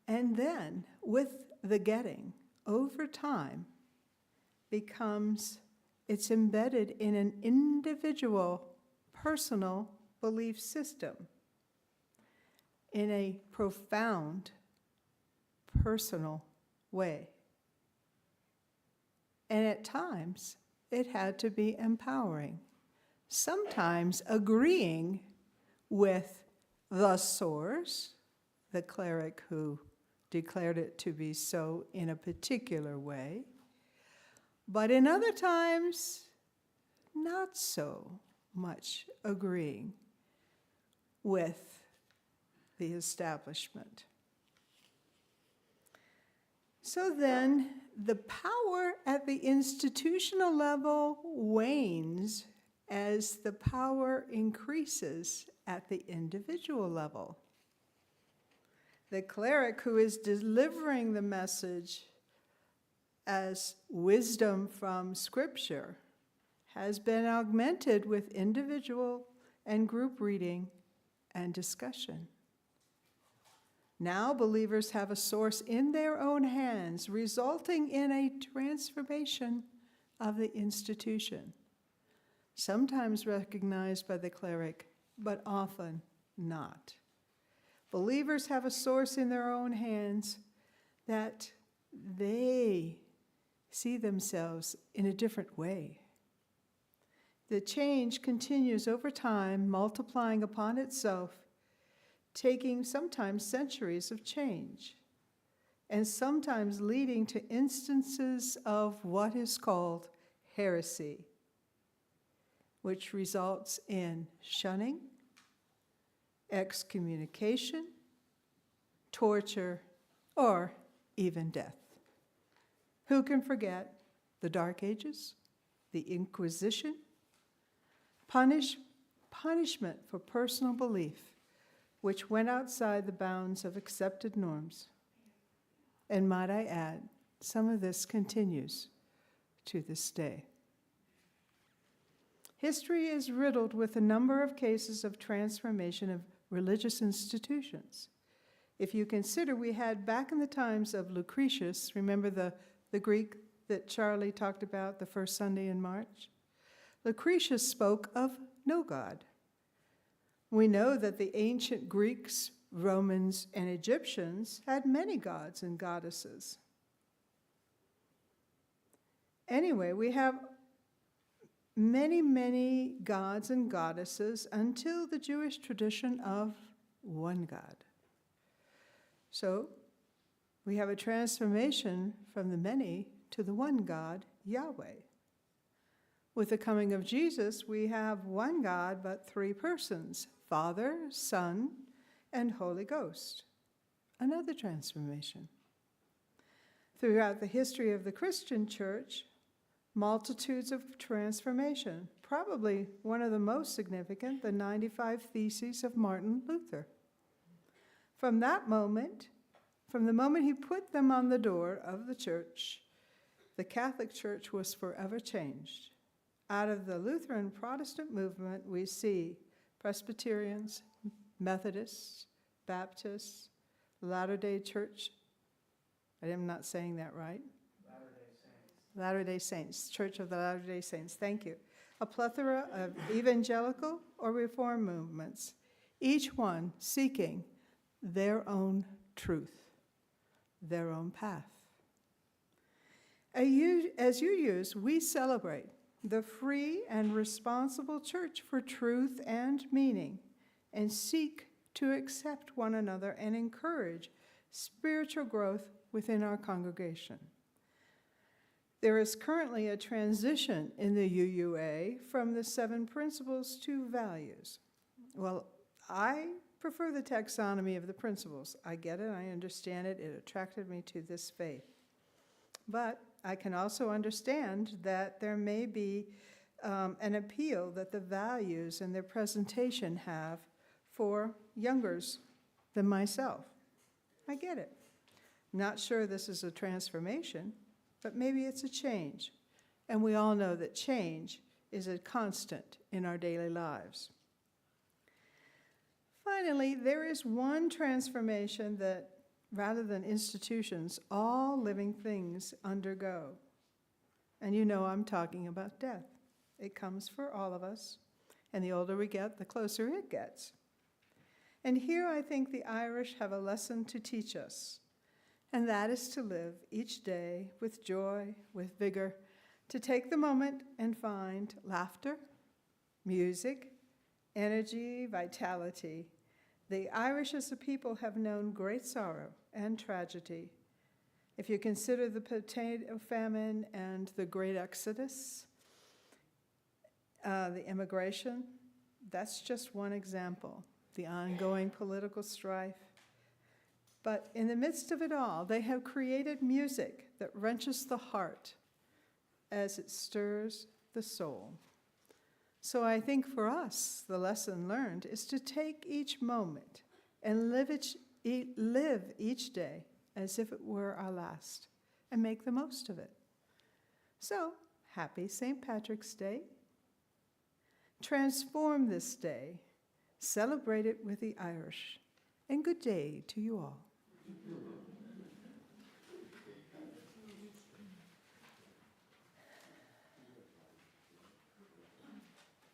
And then, with the getting, over time, it's embedded in an individual, personal belief system in a profound, personal way. And at times, it had to be empowering, sometimes agreeing with the source, the cleric who declared it to be so in a particular way, but in other times, not so much agreeing with the establishment. So then, the power at the institutional level wanes as the power increases at the individual level. The cleric who is delivering the message as wisdom from Scripture has been augmented with individual and group reading and discussion. Now believers have a source in their own hands, resulting in a transformation of the institution, sometimes recognized by the cleric, but often not. Believers have a source in their own hands that they see themselves in a different way. The change continues over time, multiplying upon itself, taking sometimes centuries of change, and sometimes leading to instances of what is called heresy, which results in shunning, excommunication, torture, or even death. Who can forget the Dark Ages, the Inquisition, punishment for personal belief, which went outside the bounds of accepted norms? And might I add, some of this continues to this day. History is riddled with a number of cases of transformation of religious institutions. If you consider, we had back in the times of Lucretius, remember the Greek that Charlie talked about the first Sunday in March? Lucretius spoke of no God. We know that the ancient Greeks, Romans, and Egyptians had many gods and goddesses. Anyway, we have many, many gods and goddesses until the Jewish tradition of one God. So we have a transformation from the many to the one God, Yahweh. With the coming of Jesus, we have one God, but three persons, Father, Son, and Holy Ghost. Another transformation. Throughout the history of the Christian church, multitudes of transformation. Probably one of the most significant, the 95 Theses of Martin Luther. From the moment he put them on the door of the church, the Catholic Church was forever changed. Out of the Lutheran Protestant movement, we see Presbyterians, Methodists, Baptist, Latter-day Church. I'm not saying that right. Latter-day Saints, Church of the Latter-day Saints, thank you. A plethora of evangelical or reform movements, each one seeking their own truth, their own path. As UUs, we celebrate the free and responsible church for truth and meaning, and seek to accept one another and encourage spiritual growth within our congregation. There is currently a transition in the UUA from the 7 principles to values. Well, I prefer the taxonomy of the principles. I get it, I understand it, it attracted me to this faith. But I can also understand that there may be an appeal that the values and their presentation have for youngers than myself. I get it. Not sure this is a transformation, but maybe it's a change. And we all know that change is a constant in our daily lives. Finally, there is one transformation that, rather than institutions, all living things undergo. And you know I'm talking about death. It comes for all of us, and the older we get, the closer it gets. And here I think the Irish have a lesson to teach us, and that is to live each day with joy, with vigor, to take the moment and find laughter, music, energy, vitality. The Irish as a people have known great sorrow and tragedy. If you consider the potato famine and the great exodus, the immigration, that's just one example, the ongoing political strife. But in the midst of it all, they have created music that wrenches the heart as it stirs the soul. So I think for us, the lesson learned is to take each moment and live each day as if it were our last, and make the most of it. So, happy St. Patrick's Day. Transform this day. Celebrate it with the Irish. And good day to you all.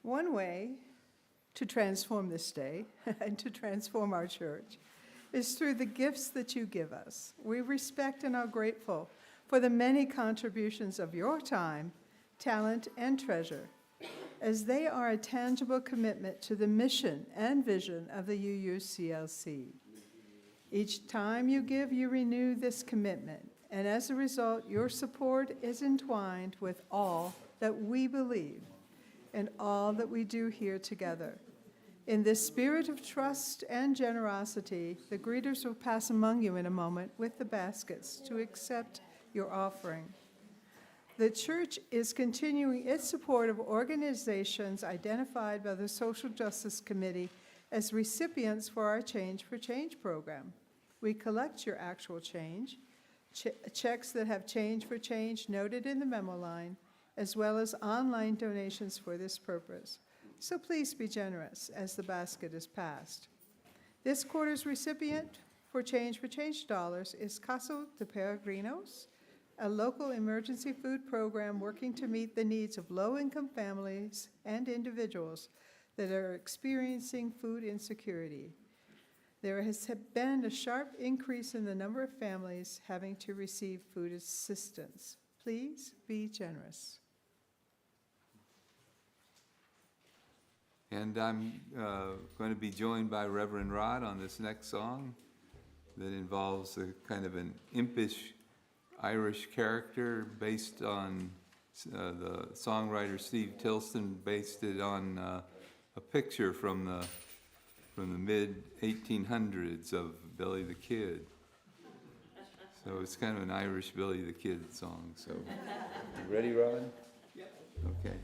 One way to transform this day and to transform our church is through the gifts that you give us. We respect and are grateful for the many contributions of your time, talent, and treasure, as they are a tangible commitment to the mission and vision of the UUCLC. Each time you give, you renew this commitment, and as a result, your support is entwined with all that we believe and all that we do here together. In this spirit of trust and generosity, the greeters will pass among you in a moment with the baskets to accept your offering. The church is continuing its support of organizations identified by the Social Justice Committee as recipients for our Change for Change program. We collect your actual change, checks that have Change for Change noted in the memo line, as well as online donations for this purpose. So please be generous as the basket is passed. This quarter's recipient for Change dollars is Caso de Peregrinos, a local emergency food program working to meet the needs of low-income families and individuals that are experiencing food insecurity. There has been a sharp increase in the number of families having to receive food assistance. Please be generous. And I'm going to be joined by Reverend Rod on this next song that involves a kind of an impish Irish character based on the songwriter Steve Tilston based it on a picture from the mid-1800s of Billy the Kid. So it's kind of an Irish Billy the Kid song. So, you ready, Rod? Yep. Okay.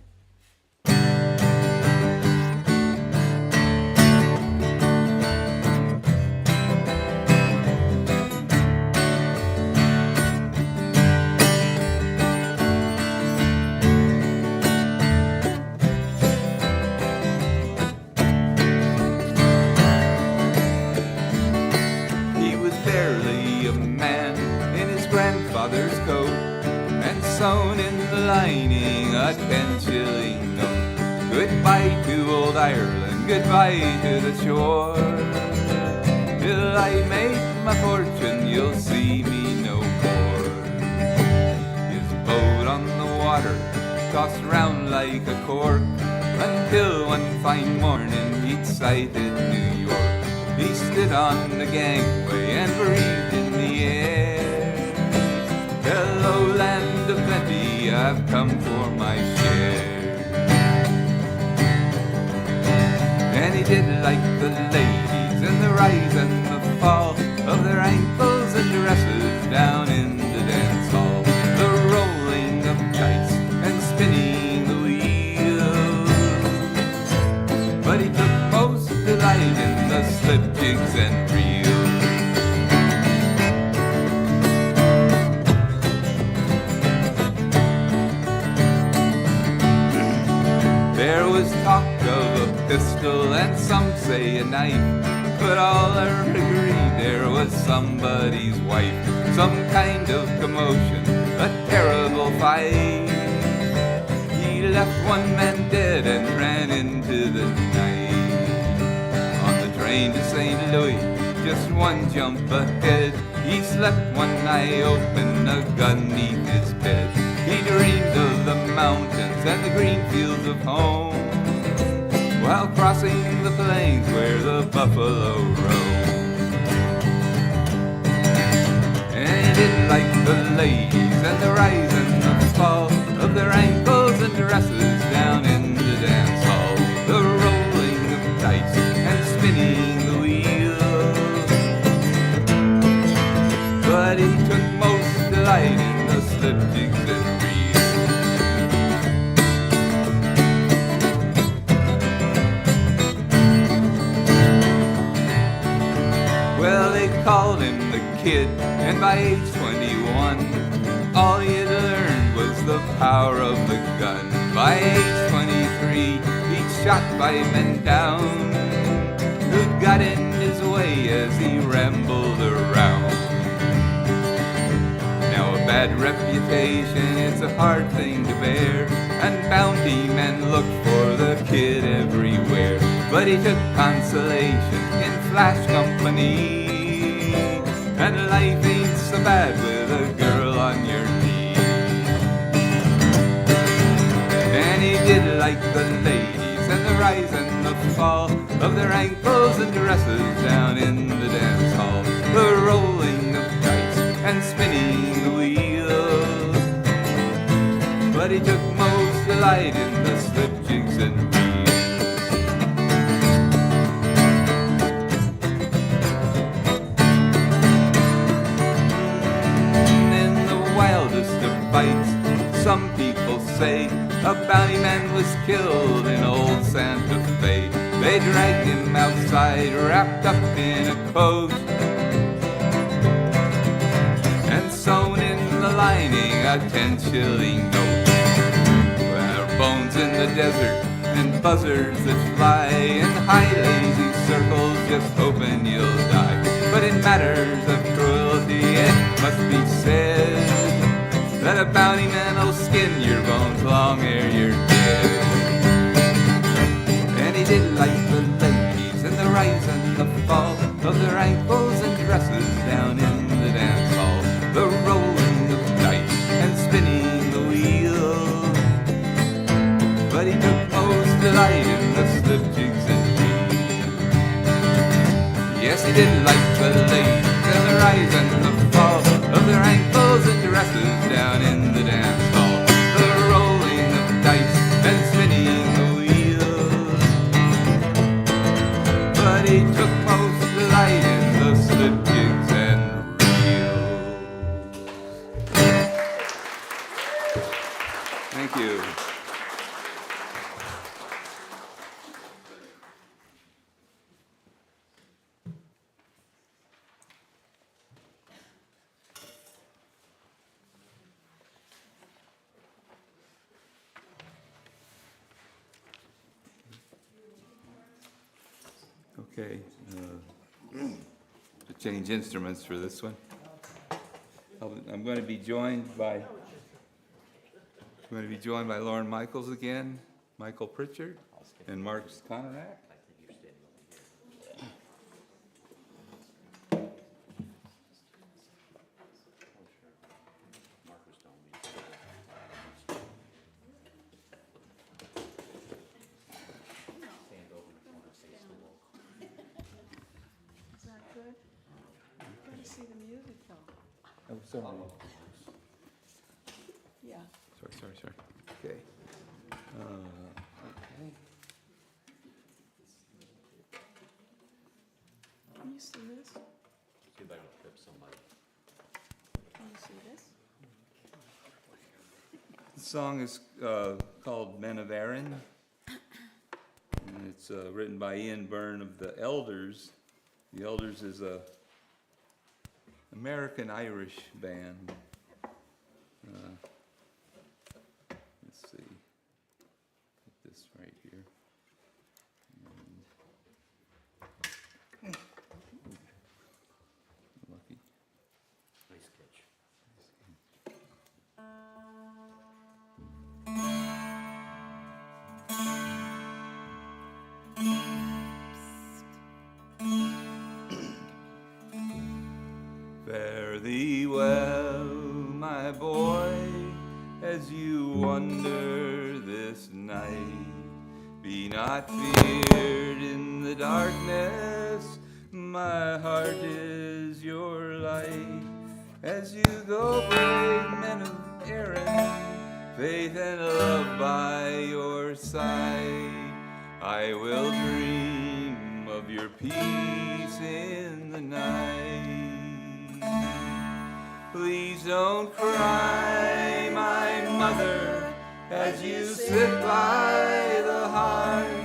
grandfather's coat, and sewn in the lining a 10-shilling note. Goodbye to old Ireland, goodbye to the shore. Till I make my fortune, you'll see me no more. His boat on the water tossed round like a cork, until one fine morning he'd sighted New York. He stood on the gangway and breathed in the air. Hello, land of plenty, I've come for my share. And he did like the ladies in the rise and the fall of their ankles and dresses down in the dance hall, the rolling of dice and spinning the wheel. But he took most delight in the slip jigs and reels. There was talk of a pistol and some say a knife, but all are agreed there was somebody's wife. Some kind of commotion, a terrible fight. He left one man dead and ran into the night. On the train to St. Louis, just one jump ahead, he slept one eye open, a gun neath his bed. He dreamed of the mountains and the green fields of home, while crossing the plains where the buffalo roam. And he did like the ladies and the rise and the fall of their ankles and dresses down in the dance hall, the rolling of dice and spinning the wheel. But he took most delight in the slip jigs and reels. Well, they called him the Kid, and by age 21, all he'd learned was the power of the gun. By age 23, he'd shot 5 men down who'd got in his way as he rambled around. Now a bad reputation is a hard thing to bear, and bounty men looked for the Kid everywhere. But he took consolation in flash company, and life ain't so bad with a girl on your knee. And he did like the ladies and the rise and the fall of their ankles and dresses down in the dance hall, the rolling of dice and spinning the wheel. But he took most delight in the slip jigs and reels. Some people say a bounty man was killed in old Santa Fe. They dragged him outside wrapped up in a coat, and sewn in the lining a 10-shilling note. There are bones in the desert and buzzards that fly in high lazy circles just hoping you'll die. But in matters of cruelty it must be said that a bounty man'll skin your bones long ere you're dead. And he did like the ladies and the rise and the fall of their ankles and dresses down in the dance hall, the rolling of dice and spinning the wheel. But he took most delight in the slip jigs and reels. Yes, he did like the ladies and the rise and the fall of their ankles and dresses down in the dance hall, the rolling of dice and spinning the wheel. But he took most delight in the slip jigs and reels. Thank you. Okay, to change instruments for this one. I'm going to be joined by Lauren Michaels again, Michael Pritchard, and Mark Conorak. Is that good? Good to see the music though. Oh, sorry. Yeah. Sorry. Okay. Okay. Can you see this? See if I don't trip somebody. Can you see this? The song is called Men of Erin, and it's written by Ian Byrne of the Elders. The Elders is a American-Irish band. Let's see, get this right here. And, lucky. Nice catch. Fare thee well, my boy, as you wander this night. Be not feared in the darkness, my heart is your light. As you go, brave men of Erin, faith and love by your side, I will dream of your peace in the night. Please don't cry, my mother, as you sit by the hearth.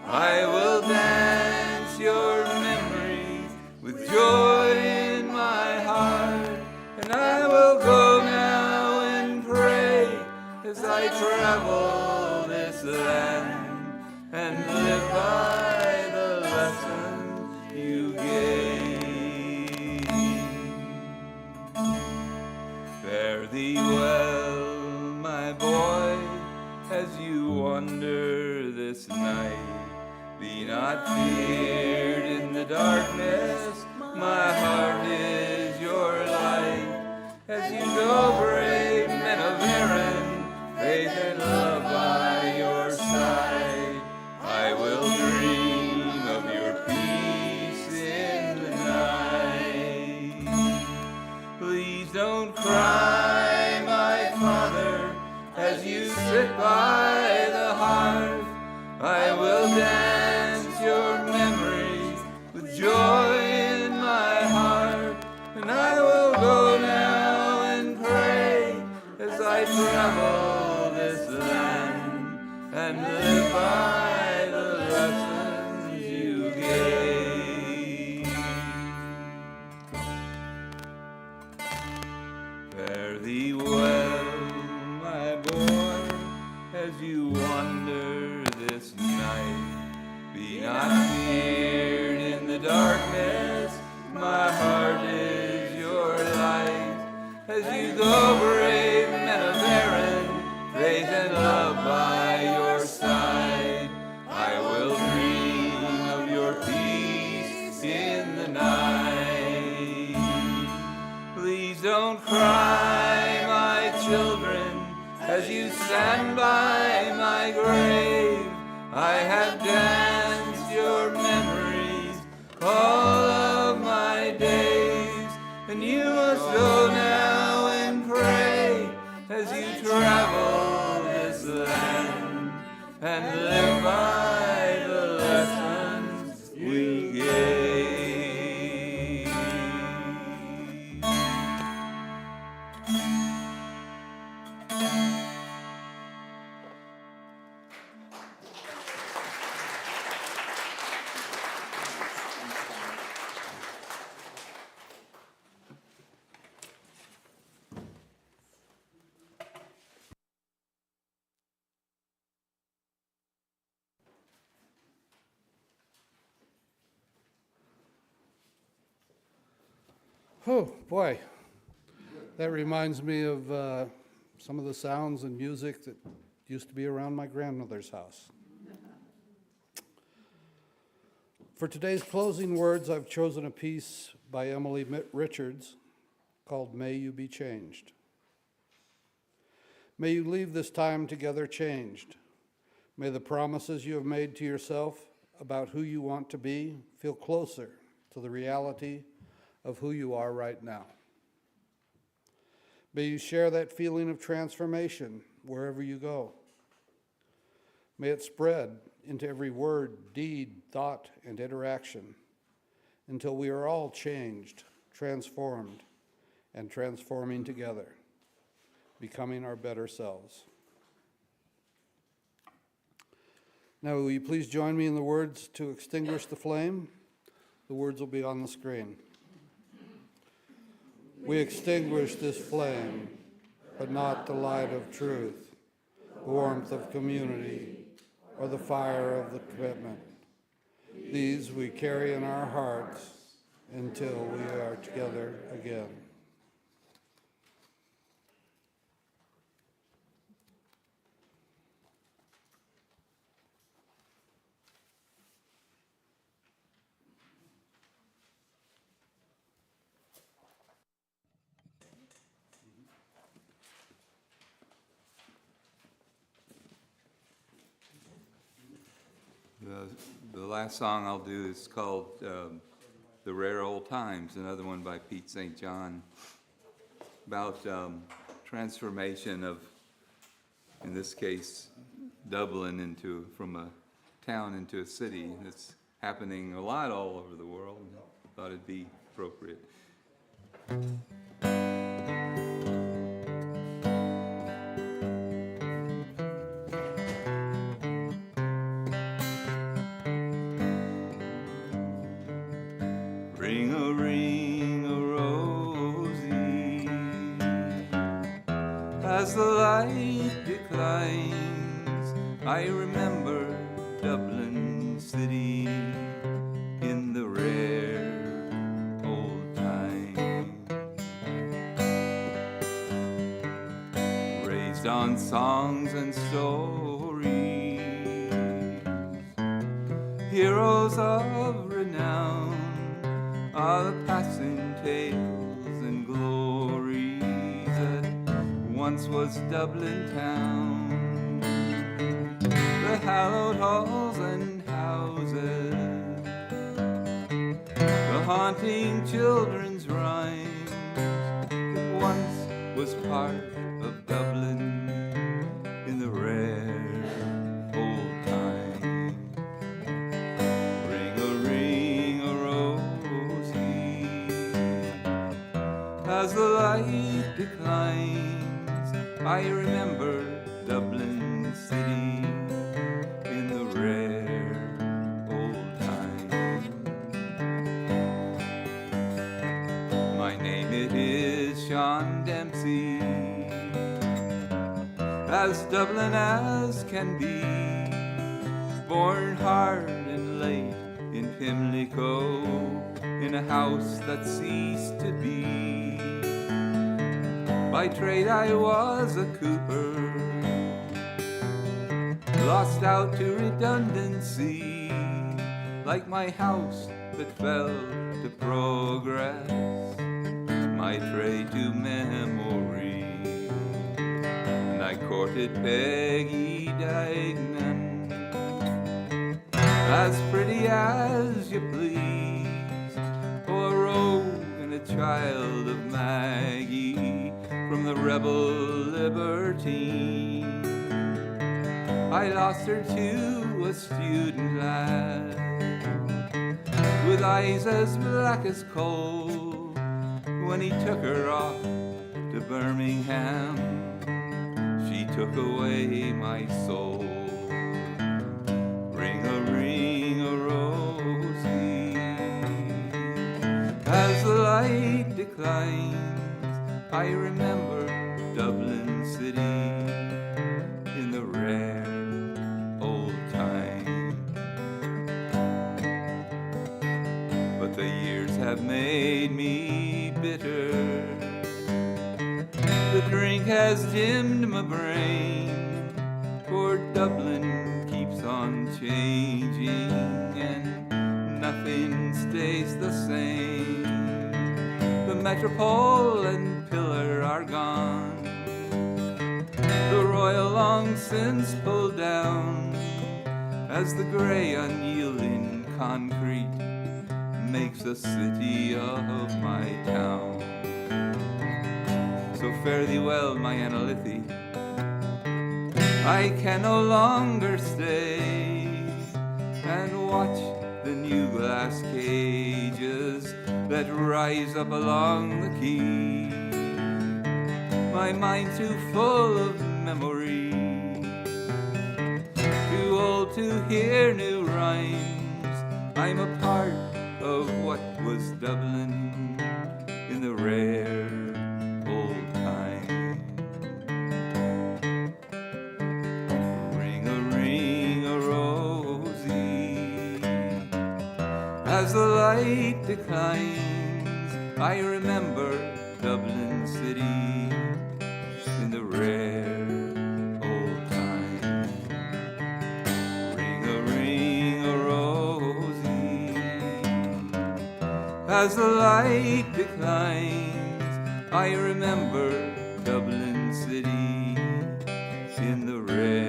I will dance your memory with joy in my heart. And I will go now and pray as I travel this land and live by the lessons you gave. Fare thee well, my boy, as you wander this night. Be not feared in the darkness, my heart is your light. As you go, brave men of Erin, faith and love by your side, I will dream of your peace in the night. Please don't cry, my father, as you sit by the hearth. I will dance your memories with joy in my heart. And I will go now and pray as I travel this land and live by the lessons you gave. Fare thee well, my boy, as you wander this night. Be not feared in the darkness, my heart is your light. As you go, brave men of Erin, faith and love by your side, I will dream of your peace in the night. Please don't cry, my children, as you stand by my grave. I have danced your memories all of my days, and you must go now and pray as you travel this land and live by the lessons we gave. Oh, boy. That reminds me of some of the sounds and music that used to be around my grandmother's house. For today's closing words, I've chosen a piece by Emily Richards called May You Be Changed. May you leave this time together changed. May the promises you have made to yourself about who you want to be feel closer to the reality of who you are right now. May you share that feeling of transformation wherever you go. May it spread into every word, deed, thought, and interaction until we are all changed, transformed, and transforming together, becoming our better selves. Now, will you please join me in the words to extinguish the flame? The words will be on the screen. We extinguish this flame, but not the light of truth, the warmth of community, or the fire of the commitment. These we carry in our hearts until we are together again. The last song I'll do is called The Rare Old Times, another one by Pete St. John, about transformation of, in this case, Dublin from a town into a city. It's happening a lot all over the world. I thought it'd be appropriate. Ring-a-ring-a-rosy, as the light declines, I remember Dublin City in the rare old time. Raised on songs and stories, heroes of renown, are the passing tales and glories that once was Dublin town. The hallowed halls and houses, the haunting children's rhymes that once was part of Dublin in the rare old time. As the light declines, I remember Dublin City in the rare old time. My name it is Sean Dempsey, as Dublin as can be, born hard and late in Pimlico, in a house that ceased to be. By trade I was a cooper, lost out to redundancy, like my house that fell to progress, my trade to memory. And I courted Peggy Dignan, as pretty as you please, a rogue and a child of Maggie, from the rebel libertine. I lost her to a student lad, with eyes as black as coal, when he took her off to Birmingham, she took away my soul. Ring-a-ring-a-rosy, as the light declines, I remember Dublin City in the rare old time. But the years have made me bitter, drink has dimmed my brain, for Dublin keeps on changing and nothing stays the same. The metropole and pillar are gone, the royal long since pulled down, as the gray unyielding concrete makes a city of my town. So fare thee well, my Analythi, I can no longer stay and watch the new glass cages that rise up along the quay. My mind too full of memory, too old to hear new rhymes. I'm a part of what was Dublin in the rare old time. Ring-a-ring-a-rosy, as the light declines, I remember Dublin City in the rare old time. Ring-a-ring-a-rosy, as the light declines, I remember Dublin City in the rare